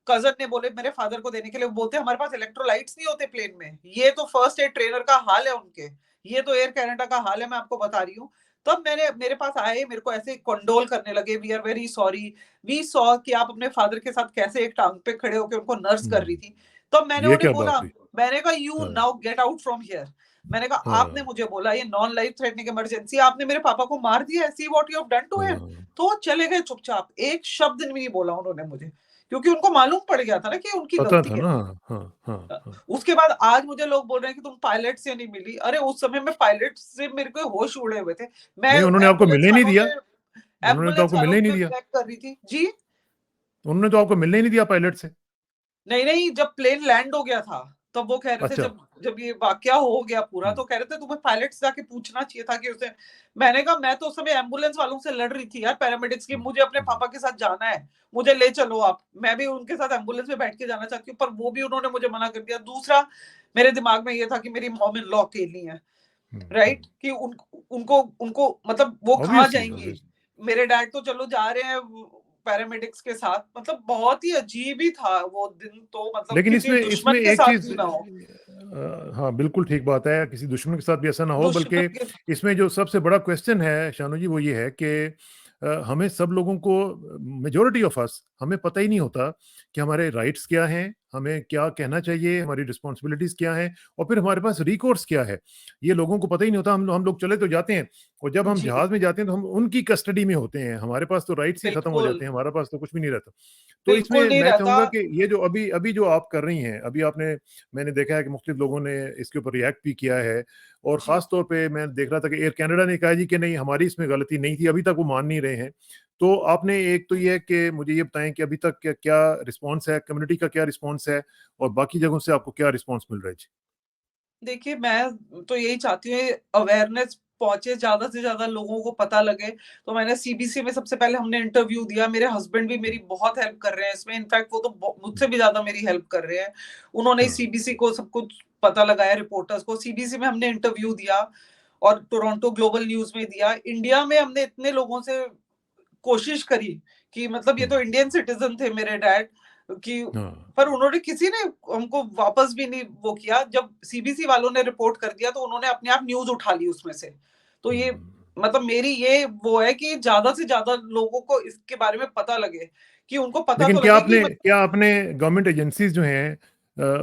कज़न ने बोले मेरे फादर को देने के लिए, वो बोलते हैं हमारे पास इलेक्ट्रोलाइट्स नहीं होते प्लेन में। ये तो फर्स्ट एड ट्रेनर का हाल है उनके, ये तो एयर कनाडा का हाल है, मैं आपको बता रही हूँ। तब मेरे पास आए, मेरे को ऐसे कंडोल करने लगे, we are very sorry, we saw कि आप अपने फादर के साथ कैसे एक टांग पे खड़े होके उनको नर्स कर रही हुँ। थी। तब मैंने ये उन्हें क्या बोला, बात हुई? मैंने कहा यू हाँ, now get out from here. मैंने कहा आपने हाँ, मुझे बोला ये नॉन लाइफ थ्रेटनिंग इमरजेंसी, आपने मेरे पापा को मार दिया है, see what you have done to him. हाँ। तो वो चले गए चुपचाप, एक शब्द नहीं बोला उन्होंने मुझे, क्योंकि उनको मालूम पड़ गया था ना कि उनकी पता गलती था है। ना। हाँ, हाँ, हाँ। उसके बाद आज मुझे लोग बोल रहे हैं कि तुम पायलट से नहीं मिली। अरे उस समय में पायलट से मेरे को होश उड़े हुए थे। मैं नहीं, उन्होंने आपको मिलने ही नहीं दिया। उन्होंने तो एम्बुलेंस आपको मिलने वालों ही नहीं से दिया। चेक कर रही थी। जी? उन्होंने तो आपको मिलने ही नहीं दिया पायलट से। नहीं, नहीं, जब प्लेन लैंड हो गया था, तब वो कह रहे थे, अच्छा। जब जब ये वाकया हो गया पूरा, हुँ, तो कह रहे थे तुम्हें पायलट से जाके पूछना चाहिए था कि उसे। मैंने कहा मैं तो उस समय एम्बुलेंस वालों से लड़ रही थी यार, पैरामेडिक्स की, हुँ, मुझे अपने हुँ, पापा के साथ जाना है, मुझे ले चलो आप। मैं भी उनके साथ एम्बुलेंस में बैठ के जाना चाहती हूँ, पर वो भी उन्होंने मुझे मना कर दिया। दूसरा, मेरे दिमाग में ये था कि मेरी मॉम इन लॉ अकेली हैं, हुँ, हुँ। राइट? कि उनको उनको मतलब वो कहाँ ऑब्वियसली, जाएँगी? ऑब्वियसली। मेरे डैड तो चलो जा रहे हैं पैरामेडिक्स के साथ, मतलब बहुत ही अजीब ही था वो दिन, तो मतलब लेकिन किसी इसमें दुश्मन इसमें के एक साथ चीज़ भी ना हो। हाँ, बिल्कुल ठीक बात है, किसी दुश्मन के साथ भी ऐसा ना हो, बल्कि दुश्मन के इसमें जो सबसे बड़ा क्वेश्चन है, शानू जी, वो ये है कि हमें सब लोगों को, मेजॉरिटी ऑफ अस, हमें पता ही नहीं होता कि हमारे राइट्स क्या हैं, हमें क्या कहना चाहिए, हमारी रिस्पॉन्सिबिलिटीज़ क्या हैं और फिर हमारे पास रिकोर्स क्या है। ये लोगों को पता ही नहीं होता, हम लोग चले तो जाते हैं और जब हम जी, जहाज़ में जाते हैं, तो हम उनकी कस्टडी में होते हैं, हमारे पास तो राइट्स ही खत्म हो बिल्कुल, जाते हैं, हमारे पास तो कुछ भी नहीं रहता। तो बिल्कुल इसमें नहीं मैं रहता। चाहूँगा कि ये जो अभी अभी जो आप कर रही हैं, अभी आपने मैंने देखा है कि मुख्तलिफ लोगों ने इसके ऊपर रिएक्ट भी किया है और जी। ख़ास तौर पे मैं देख रहा था कि एयर कनाडा ने कहा जी कि नहीं, हमारी इसमें गलती नहीं थी, अभी तक वो मान नहीं रहे हैं। तो आपने एक तो ये है कि मुझे ये बताएँ कि अभी तक क्या क्या रिस्पॉन्स है, कम्युनिटी का क्या रिस्पॉन्स है और बाकी जगहों से आपको क्या रिस्पॉन्स मिल रहा है? जी। देखिए, मैं तो यही चाहती हूँ अवेयरनेस पहुँचे, ज़्यादा से ज़्यादा लोगों को पता लगे। तो मैंने सीबीसी में सबसे पहले हमने इंटरव्यू दिया, मेरे हस्बैंड भी हुँ, मेरी बहुत हेल्प कर रहे हैं इसमें, इनफैक्ट वो तो हुँ। मुझसे भी ज़्यादा मेरी हेल्प कर रहे हैं। उन्होंने ही हाँ, सीबीसी को सब कुछ पता लगाया, रिपोर्टर्स को। सीबीसी में हमने इंटरव्यू दिया और टोरंटो ग्लोबल न्यूज़ में दिया। इंडिया में हमने इतने लोगों से कोशिश करी कि मतलब ये हुँ, तो इंडियन सिटीज़न थे मेरे डैड, कि हाँ। पर उन्होंने किसी ने हमको वापस भी नहीं वो किया। जब सीबीसी वालों ने रिपोर्ट कर दिया, तो उन्होंने अपने आप न्यूज़ उठा ली उसमें से। तो ये हुँ। मतलब मेरी ये वो है कि ज़्यादा से ज़्यादा लोगों को इसके बारे में पता लगे, कि उनको पता लेकिन तो लगे कि क्या आपने गवर्नमेंट एजेंसीज़ जो हैं,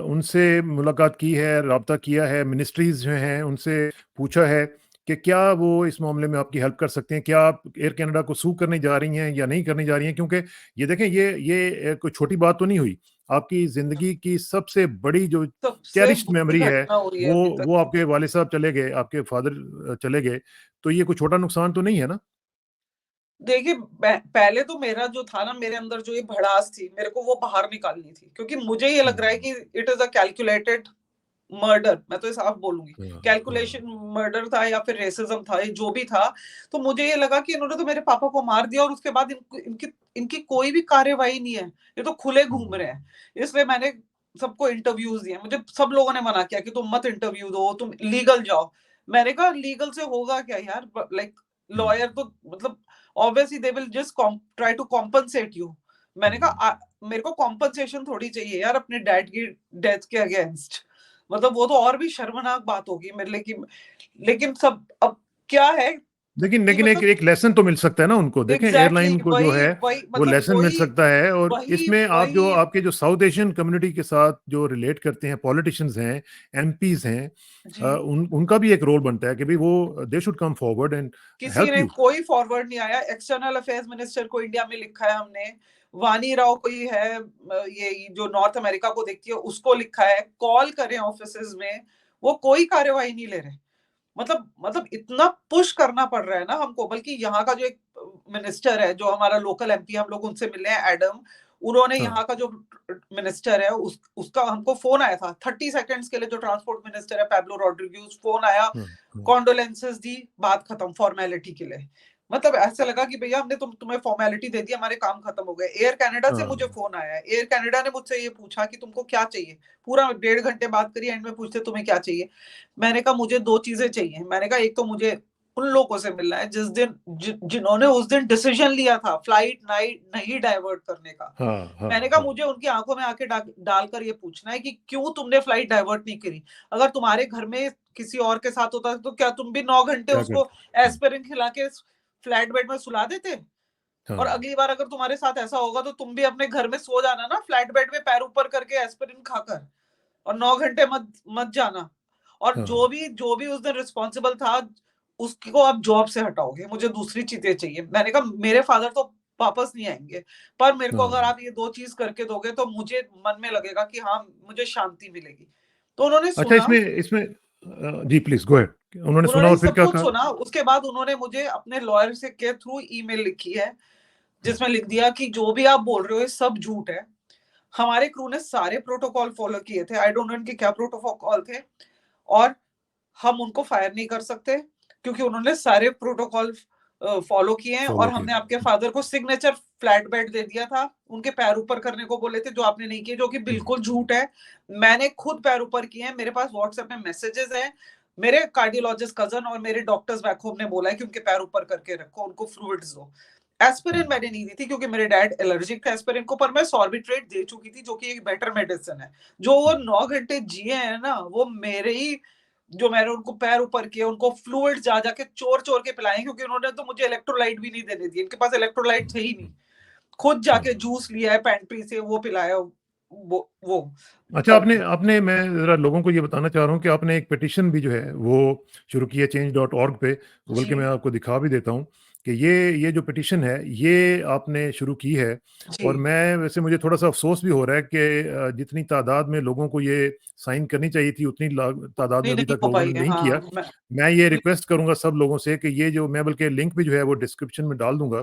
उनसे मुलाकात की है, राब्ता किया है, मिनिस्ट्रीज़ जो हैं उनसे पूछा है कि क्या वो इस मामले में आपकी हेल्प कर सकते हैं? क्या आप एयर कनाडा को सू करने जा रही हैं या नहीं करने जा रही हैं? क्योंकि ये देखें, ये कोई छोटी बात तो नहीं हुई। आपकी ज़िंदगी की सबसे बड़ी जो सबसे चेरिश्ड बुरी मेमोरी है, घटना हुई है वो अभी तक वो की। आपके वालिद साहब चले गए, आपके फादर चले गए, तो ये कोई छोटा नुकसान तो नहीं है ना? देखिए, पहले तो मेरा जो था ना, मेरे अंदर जो ये भड़ास थी, मेरे को वो बाहर निकालनी थी, क्योंकि मुझे ये लग रहा है हुँ। कि it is a calculated murder, मैं तो ये साफ बोलूँगी। हाँ, हाँ। कैलकुलेशन मर्डर था या फिर रेसिज़्म था, ये जो भी था। तो मुझे ये लगा कि इन्होंने तो मेरे पापा को मार दिया और उसके बाद इनकी इनकी कोई भी कार्रवाई नहीं है। ये तो खुले घूम हुँ, रहे हैं। इसलिए मैंने सबको इंटरव्यूज़ दिए। मुझे सब लोगों ने मना किया कि तुम मत इंटरव्यू दो, तुम लीगल जाओ। मैंने कहा लीगल से होगा क्या यार? लाइक हुँ, लॉयर तो मतलब obviously they will just try to compensate you. मैंने कहा हुँ। मेरे को कॉम्पेंसेशन थोड़ी चाहिए यार अपने डैड की डेथ के अगेंस्ट। मतलब वो तो और भी शर्मनाक बात होगी मेरे लिए कि लेकिन सब अब क्या है, लेकिन कि लेकिन एक मतलब एक लेसन तो मिल सकता है ना उनको। देखें एग्जैक्टली एयरलाइन को जो वही है वही वो मतलब लेसन मिल सकता है। और वही इसमें आप जो वही आपके जो साउथ एशियन कम्युनिटी के साथ जो रिलेट करते हैं, पॉलिटिशियंस हैं, एमपीज हैं, जी, उनका भी एक रोल बनता है कि भाई वो they should come forward and किसी हेल्प ने यू। कोई फॉरवर्ड नहीं आया। एक्सटर्नल अफेयर्स मिनिस्टर को इंडिया में लिखा है हमने, वानी राव कोई है ये जो नॉर्थ अमेरिका को देखती है उसको लिखा है, कॉल करें ऑफिसेज में, वो कोई कार्यवाही नहीं ले रहे। मतलब इतना पुश करना पड़ रहा है ना हमको। बल्कि यहाँ का जो एक मिनिस्टर है, जो हमारा लोकल एमपी, हम लोग उनसे मिले हैं, एडम, उन्होंने हाँ यहाँ का जो मिनिस्टर है उसका हमको फोन आया था 30 सेकंड्स के लिए, जो ट्रांसपोर्ट मिनिस्टर है पैब्लो रॉड्रिग्यूज, फोन आया, हाँ हाँ कॉन्डोलेंसेस दी, बात खत्म, फॉर्मेलिटी के लिए। मतलब ऐसा लगा कि भैया हमने तुम्हें फॉर्मेलिटी दे दी, हमारे काम खत्म हो गए। एयर कनाडा से मुझे हाँ फोन आया है, एयर कनाडा ने मुझसे ये पूछा कि तुमको क्या चाहिए। पूरा 1.5 घंटे बात करी, एंड में पूछते तुम्हें क्या चाहिए। मैंने कहा मुझे 2 चीजें चाहिए। मैंने कहा एक तो मुझे उन लोगों से मिलना है जिन्होंने उस दिन डिसीजन लिया था फ्लाइट नाइट नहीं डाइवर्ट करने का। हाँ हाँ मैंने कहा हाँ मुझे उनकी आंखों में आके डालकर ये पूछना है कि क्यों तुमने फ्लाइट डाइवर्ट नहीं करी। अगर तुम्हारे घर में किसी और के साथ होता तो क्या तुम भी 9 घंटे क्या उसको करते हैं? एस्पिरिन खिला के फ्लैट बेड में सुला देते। और हाँ अगली बार अगर तुम्हारे साथ ऐसा होगा तो तुम भी अपने घर में सो जाना ना, फ्लैट बेड में पैर ऊपर करके एस्पिरिन खाकर, और 9 घंटे मत मत जाना। और हाँ जो भी उस दिन रिस्पॉन्सिबल था, उसको आप जॉब से हटाओगे, मुझे दूसरी चीजें चाहिए। मैंने कहा मेरे फादर तो वापस नहीं आएंगे, पर मेरे को अगर हाँ। आप ये 2 चीज करके दोगे तो मुझे मन में लगेगा कि हाँ मुझे शांति मिलेगी। तो उन्होंने अच्छा, सुना, इसमें इसमें जी प्लीज गो अहेड। उन्होंने सुना उन्होंने और फिर सब क्या कुछ कहा? सुना। उसके बाद उन्होंने मुझे अपने लॉयर से के थ्रू ईमेल लिखी है, जिसमें लिख दिया कि जो भी आप बोल रहे हो ये सब झूठ है। हमारे क्रू ने सारे प्रोटोकॉल फॉलो किए थे, आई डोंट नो इनके क्या प्रोटोकॉल थे, और हम उनको फायर नहीं कर सकते क्योंकि उन्होंने सारे प्रोटोकॉल फॉलो किए हैं। फॉलो और हमने आपके किया। फादर को सिग्नेचर फ्लैट बेड दे दिया था, उनके पैर ऊपर करने को बोले थे, जो आपने नहीं किए, जो कि बिल्कुल झूठ है। मैंने खुद पैर ऊपर किए हैं, मेरे पास व्हाट्सएप में मैसेजेस हैं। मेरे कार्डियोलॉजिस्ट कजन और मेरे डॉक्टर्स बैक होम ने बोला है कि उनके पैर ऊपर करके रखो, उनको फ्लूइड्स दो। एस्पिरिन मैंने नहीं दी थी क्योंकि मेरे डैड एलर्जिक थे एस्पिरिन को, पर मैं सॉर्बिट्रेट दे चुकी थी, जो कि एक बेटर मेडिसिन है। जो वो 9 घंटे जिए हैं ना, वो मेरे ही, जो मैंने उनको पैर ऊपर किए, उनको फ्लूइड जा जाके चोर चोर के पिलाए, क्योंकि उन्होंने तो मुझे इलेक्ट्रोलाइट भी नहीं देने दिए, इनके पास इलेक्ट्रोलाइट थे ही नहीं। खुद जाके जूस लिया है पेंट्री से, वो पिलाया, वो अच्छा, आपने आपने मैं ज़रा लोगों को ये बताना चाह रहा हूँ कि आपने एक पिटीशन भी जो है वो शुरू की है change.org पे, बल्कि मैं जी, आपको दिखा भी देता हूँ कि ये जो पिटीशन है ये आपने शुरू की है। और जी, मैं वैसे मुझे थोड़ा-सा अफ़सोस भी हो रहा है कि जितनी तादाद में लोगों को ये साइन करनी चाहिए थी उतनी तादाद में उतनी अभी नहीं तक हो लोगों पाई ने है। नहीं किया। हाँ, मैं ये रिक्वेस्ट करूँगा सब लोगों से कि ये जो मैं बल्कि लिंक भी जो है वो डिस्क्रिप्शन में डाल दूँगा।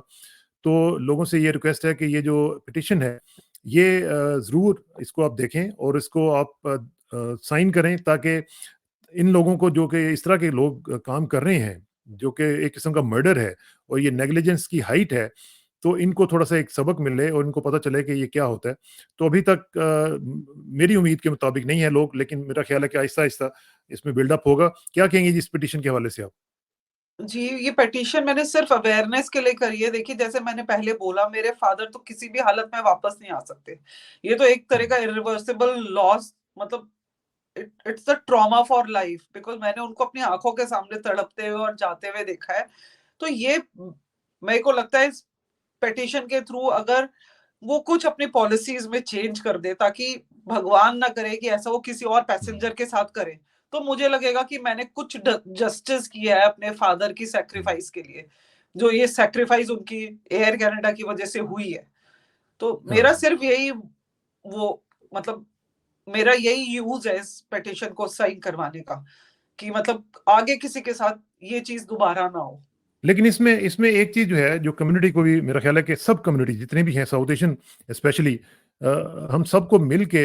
तो लोगों से ये रिक्वेस्ट है कि ये जो पिटीशन है ये ज़रूर इसको आप देखें और इसको आप साइन करें, ताकि इन लोगों को, जो कि इस तरह के लोग काम कर रहे हैं, जो कि एक किस्म का मर्डर है और ये नेग्लिजेंस की हाइट है, तो इनको थोड़ा-सा एक सबक मिले और इनको पता चले कि ये क्या होता है। तो अभी तक मेरी उम्मीद के मुताबिक नहीं है लोग, लेकिन मेरा ख़्याल है कि आहिस्ता-आहिस्ता इसमें बिल्डअप होगा। क्या कहेंगे जी इस पिटीशन के हवाले से आप? जी, ये पिटीशन मैंने सिर्फ अवेयरनेस के लिए करी है। देखिए, जैसे मैंने पहले बोला, मेरे फादर तो किसी भी हालत में वापस नहीं आ सकते। ये तो एक तरह हुँ, का इरिवर्सिबल लॉस, मतलब it's a trauma for life, because मैंने उनको अपनी आँखों के सामने तड़पते हुए और जाते हुए देखा है। तो ये मेरे को लगता है इस पिटीशन के थ्रू अगर वो कुछ अपनी पॉलिसीज़ में चेंज कर दे, ताकि भगवान ना करे कि ऐसा वो किसी और हुँ, पैसेंजर के साथ करे, तो मुझे लगेगा कि मैंने कुछ जस्टिस किया है अपने फादर की हुँ, सैक्रिफाइस के लिए, जो ये सैक्रिफाइस उनकी एयर कनाडा की वजह से हुई है। तो मेरा हाँ। सिर्फ यही वो मतलब मेरा यही यूज़ है इस पिटीशन को साइन करवाने का, कि मतलब आगे किसी के साथ ये चीज़ दोबारा ना हो। लेकिन इसमें इसमें एक चीज़ जो है, जो कम्युनिटी को भी मेरा ख़्याल है कि सब कम्युनिटी जितने भी हैं साउथ एशियन स्पेशली, हम सबको मिल के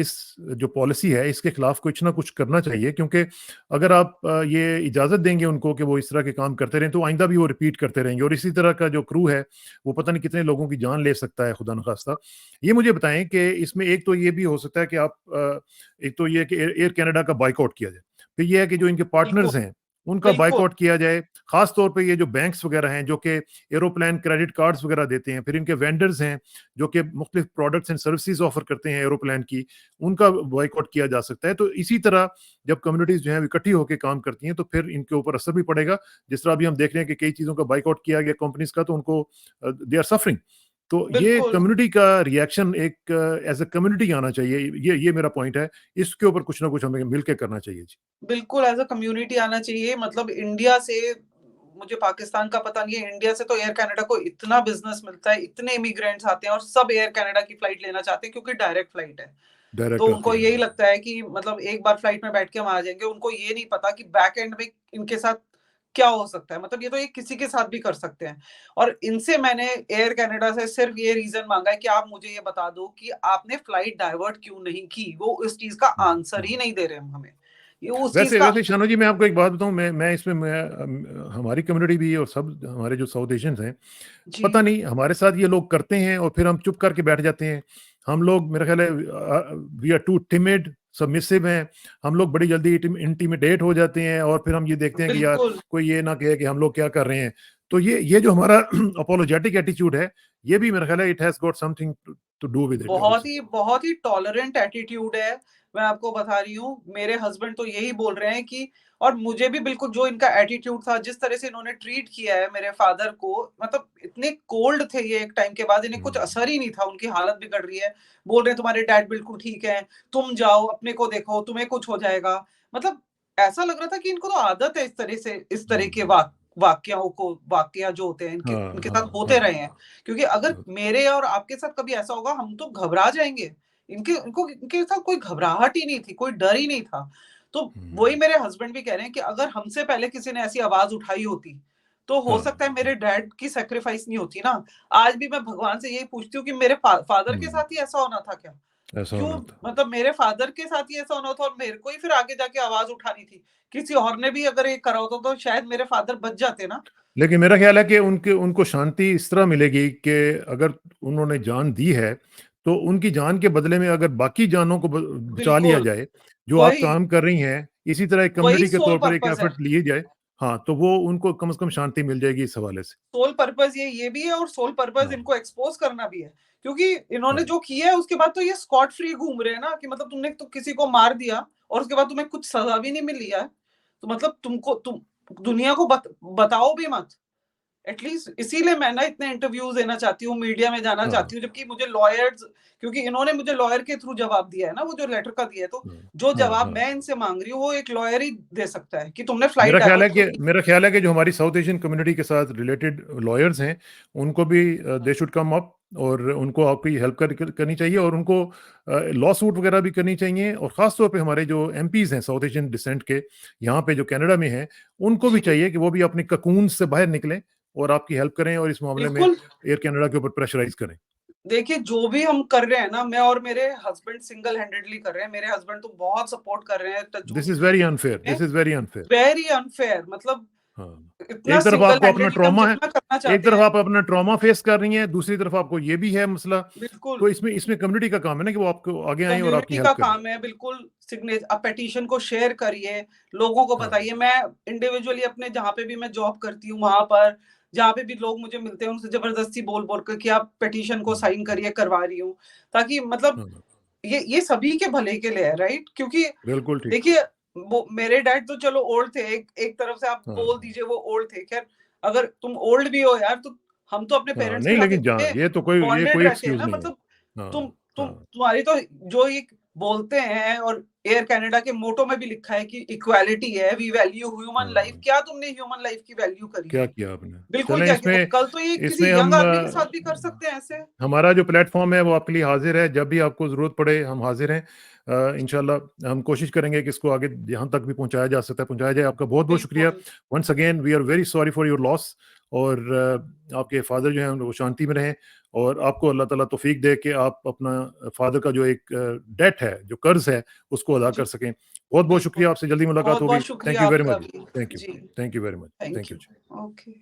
इस जो पॉलिसी है इसके खिलाफ कुछ ना कुछ करना चाहिए, क्योंकि अगर आप ये इजाज़त देंगे उनको कि वो इस तरह के काम करते रहें, तो आइंदा भी वो रिपीट करते रहेंगे और इसी तरह का जो क्रू है वो पता नहीं कितने लोगों की जान ले सकता है, खुदा न खास्ता। ये मुझे बताएं कि इसमें एक तो ये भी हो सकता है कि आप एक तो ये कि एयर एयर कनाडा का बायकॉट किया जाए। फिर ये है कि जो इनके बिल्कुल, पार्टनर्स हैं उनका बिल्कुल। बायकॉट किया जाए। खास तौर पे ये जो बैंक्स वगैरह हैं जो कि एरोप्लेन क्रेडिट कार्ड्स वगैरह देते हैं, फिर इनके वेंडर्स हैं जो कि मुख्तलिफ प्रोडक्ट्स एंड सर्विसेज ऑफर करते हैं एरोप्लेन की, उनका बायकॉट किया जा सकता है। तो इसी तरह जब कम्युनिटीज जो है इकट्ठी होकर काम करती हैं तो फिर इनके ऊपर असर भी पड़ेगा। जिस तरह अभी हम देख रहे हैं कि कई चीज़ों का बायकॉट किया गया कंपनीज का, तो उनको दे आर सफरिंग। तो ये बिल्कुल। कम्युनिटी का रिएक्शन एक एज अ कम्युनिटी आना चाहिए। ये मेरा पॉइंट है। इसके ऊपर कुछ ना कुछ हमें मिलकर करना चाहिए जी। बिल्कुल एज़ अ कम्युनिटी आना चाहिए। मतलब इंडिया से, मुझे पाकिस्तान का पता नहीं है, इंडिया से तो एयर कनाडा को इतना बिज़नेस मिलता है, इतने इमिग्रेंट्स आते हैं और सब एयर कनाडा की फ्लाइट लेना चाहते हैं क्योंकि डायरेक्ट फ्लाइट है। तो डायरेक्ट आती उनको है, यही हाँ। लगता है कि मतलब एक बार फ्लाइट में बैठ के हम आ जाएँगे। उनको ये नहीं पता कि बैक एंड में इनके साथ क्या हो सकता है। मतलब ये तो ये किसी के साथ भी कर सकते हैं। और इनसे मैंने एयर कनाडा से सिर्फ़ ये रीज़न माँगा है कि आप मुझे ये बता दो कि आपने फ्लाइट डाइवर्ट क्यों नहीं की? वो इस चीज़ का हुँ, आंसर ही हुँ। नहीं दे रहे हैं हमें। ये उस चीज़ वैसे का वैसे शानू जी, मैं आपको एक बात बताऊँ, मैं इसमें हमारी कम्युनिटी भी और सब हमारे जो साउथ एशियंस हैं, जी, पता नहीं हमारे साथ ये लोग करते हैं और फिर हम चुप करके बैठ जाते हैं। हम लोग, मेरा ख़्याल है, we are too timid, submissive हैं। हम लोग बड़ी जल्दी इंटिमिडेट हो जाते हैं और फिर हम ये देखते हैं कि यार बिल्कुल। कोई ये ना कहे कि हम लोग क्या कर रहे हैं। तो ये जो हमारा अपोलोजेटिक एटीट्यूड है, ये भी मेरा ख़्याल है it has got something to to do with it also. बहुत ही टॉलरेंट एटीट्यूड है। मैं आपको बता रही हूँ, मेरे हस्बैंड तो यही बोल रहे हैं कि, और मुझे भी बिल्कुल जो इनका एटीट्यूड था, जिस तरह से इन्होंने ट्रीट किया है मेरे फादर को, मतलब इतने कोल्ड थे ये एक टाइम के बाद, इन्हें कुछ हुँ, असर ही नहीं था, उनकी हालत बिगड़ रही है। बोल रहे हैं तुम्हारे डैड बिल्कुल ठीक हैं, तुम जाओ अपने को देखो, तुम्हें कुछ हो जाएगा। मतलब ऐसा लग रहा था कि इनको तो आदत है इस तरह के हुँ। वाकया जो होते हैं इनके हाँ, इनके साथ हाँ, होते हाँ। रहे हैं। क्योंकि अगर मेरे और आपके साथ कभी ऐसा होगा, हम तो घबरा जाएँगे। इनके साथ कोई घबराहट ही नहीं थी, कोई डर ही नहीं था। तो वही हुँ, मेरे हस्बैंड भी कह रहे हैं कि अगर हमसे पहले किसी ने ऐसी आवाज़ उठाई होती, तो हो हाँ, सकता है हाँ। मेरे डैड की सैक्रिफाइस नहीं होती ना। आज भी मैं भगवान से यही पूछती हूँ कि मेरे फादर के हुँ, साथ ही ऐसा होना था क्या? ऐसा क्यों? होना था। मतलब मेरे फादर के साथ ही ऐसा होना था और मेरे को ही फिर आगे जाके आवाज़ उठानी थी। किसी और ने भी अगर ये करा होता तो शायद मेरे फादर बच जाते ना। लेकिन मेरा ख़्याल है कि उनके उनको शांति इस तरह मिलेगी कि अगर उन्होंने जान दी है, तो उनकी जान के बदले में अगर बाकी जानों को ब बचा लिया बिल्कुल, जाए, जो आप वही, काम कर रही हैं, इसी तरह एक वही कम्युनिटी के सोल तौर पर एक पर्पज़ है। एफ़र्ट लिए जाए, हाँ, तो वो उनको कम से कम शांति मिल जाएगी इस हवाले से। सोल पर्पस ये भी है और सोल पर्पस हाँ, इनको एक्सपोज़ करना भी है। क्योंकि इन्होंने हाँ। जो किया है उसके बाद तो ये स्कॉट फ्री घूम रहे हैं ना, कि मतलब तुमने तो किसी को मार दिया और उसके बाद तुम्हें कुछ सज़ा भी नहीं मिली है। तो मतलब तुम दुनिया को बताओ भी मत। एटलीस्ट इसीलिए मैं ना इतने इंटरव्यूज़ देना चाहती हूँ, मीडिया में जाना हाँ, चाहती हूँ, जबकि मुझे लॉयर्स, क्योंकि इन्होंने मुझे लॉयर के थ्रू जवाब दिया है ना, वो जो लेटर का दिया है, तो हाँ, जो हाँ, जवाब हाँ। मैं इनसे मांग रही हूँ, वो एक लॉयर ही दे सकता है कि तुमने फ्लाइट डाइवर्ट क्यों की? मेरा ख्याल है कि जो हमारी साउथ एशियन कम्युनिटी के साथ रिलेटेड लॉयर्स हैं, उनको भी दे शुड कम अप और उनको आपकी हेल्प करनी चाहिए और उनको लॉ सूट वगैरह भी करनी चाहिए और ख़ास तौर पे हमारे जो एमपीज़ हैं साउथ एशियन डिसेंट के, यहाँ पे जो कनाडा में हैं, उनको भी जी, चाहिए कि वो भी अपने ककून से बाहर निकलें और आपकी हेल्प करें और इस मामले में बिल्कुल। एयर कनाडा के ऊपर प्रेशराइज़ करें। देखिए, जो भी हम कर रहे हैं ना, मैं और मेरे हस्बैंड सिंगल हैंडेडली कर रहे हैं। मेरे हस्बैंड तो बहुत सपोर्ट कर रहे हैं this touchwood is very unfair, में। This is very unfair. Very unfair, मतलब हाँ। इतना एक तरफ सिंगल आपको अपना हैंडेडली हम ट्रॉमा है, जितना करना एक चाहते तरफ हैं, आप अपना ट्रॉमा फेस कर रही हैं, दूसरी तरफ आपको ये भी है मसला। बिल्कुल। तो इसमें इसमें कम्युनिटी का काम है ना कि वो आपको आगे आएँ और आपकी कम्युनिटी का हेल्प करें। काम है, बिल्कुल। आप पेटिशन को शेयर करिए, लोगों को हाँ, बताइए। मैं इंडिविजुअली अपने जहाँ पे भी मैं जॉब करती हूँ, वहाँ पर जहाँ पे भी लोग मुझे मिलते हैं, उनसे ज़बरदस्ती बोल-बोल कर कि आप पेटिशन को हुँ, साइन हुँ, करिए, करवा रही हूँ। ताकि मतलब हाँ, ये सभी के भले के लिए है, राइट? क्योंकि बिल्कुल ठीक। देखिए, वो मेरे डैड तो चलो ओल्ड थे, एक तरफ से आप हाँ, बोल दीजिए वो ओल्ड थे। ख़ैर, अगर तुम ओल्ड भी हो यार, तो हम तो अपने हाँ, पेरेंट्स के नहीं साथ लेकिन इतने ये बॉन्डेड कोई रहते हैं एक्सक्यूज़ ना, नहीं है। मतलब हाँ, हाँ, तुम्हारी तो जो ये बोलते हैं, और एयर कनाडा के मोटो में भी लिखा है कि इक्वालिटी है, वी वैल्यू ह्यूमन लाइफ। हाँ, क्या तुमने ह्यूमन लाइफ की वैल्यू करी क्या है? किया आपने? बिल्कुल चलें क्या किया? और इसमें कल तो ये इसमें किसी यंग हम आदमी के साथ भी कर सकते हैं ऐसे। हमारा जो प्लेटफ़ॉर्म है वो आपके लिए हाज़िर है, जब भी आपको ज़रूरत पड़े हम हाज़िर हैं। इंशाल्लाह हम कोशिश करेंगे कि इसको आगे जहाँ तक भी पहुँचाया जा सकता है पहुँचाया जाए। आपका बहुत-बहुत शुक्रिया। बिल्कुल, once again we are very sorry for your loss और आपके फ़ादर जो हैं वो शांति में रहें और आपको अल्लाह ताला तौफ़ीक दे कि आप अपना फ़ादर का जो एक डेट है, जो कर्ज़ है, उसको अदा जी, कर सकें। बहुत-बहुत बिल्कुल। शुक्रिया, आपसे जल्दी मुलाकात होगी। बहुत-बहुत थैंक शुक्रिया यू वेरी आपका मच। भी। Thank you. जी, thank you very much. Thank thank you. You जी। ओके।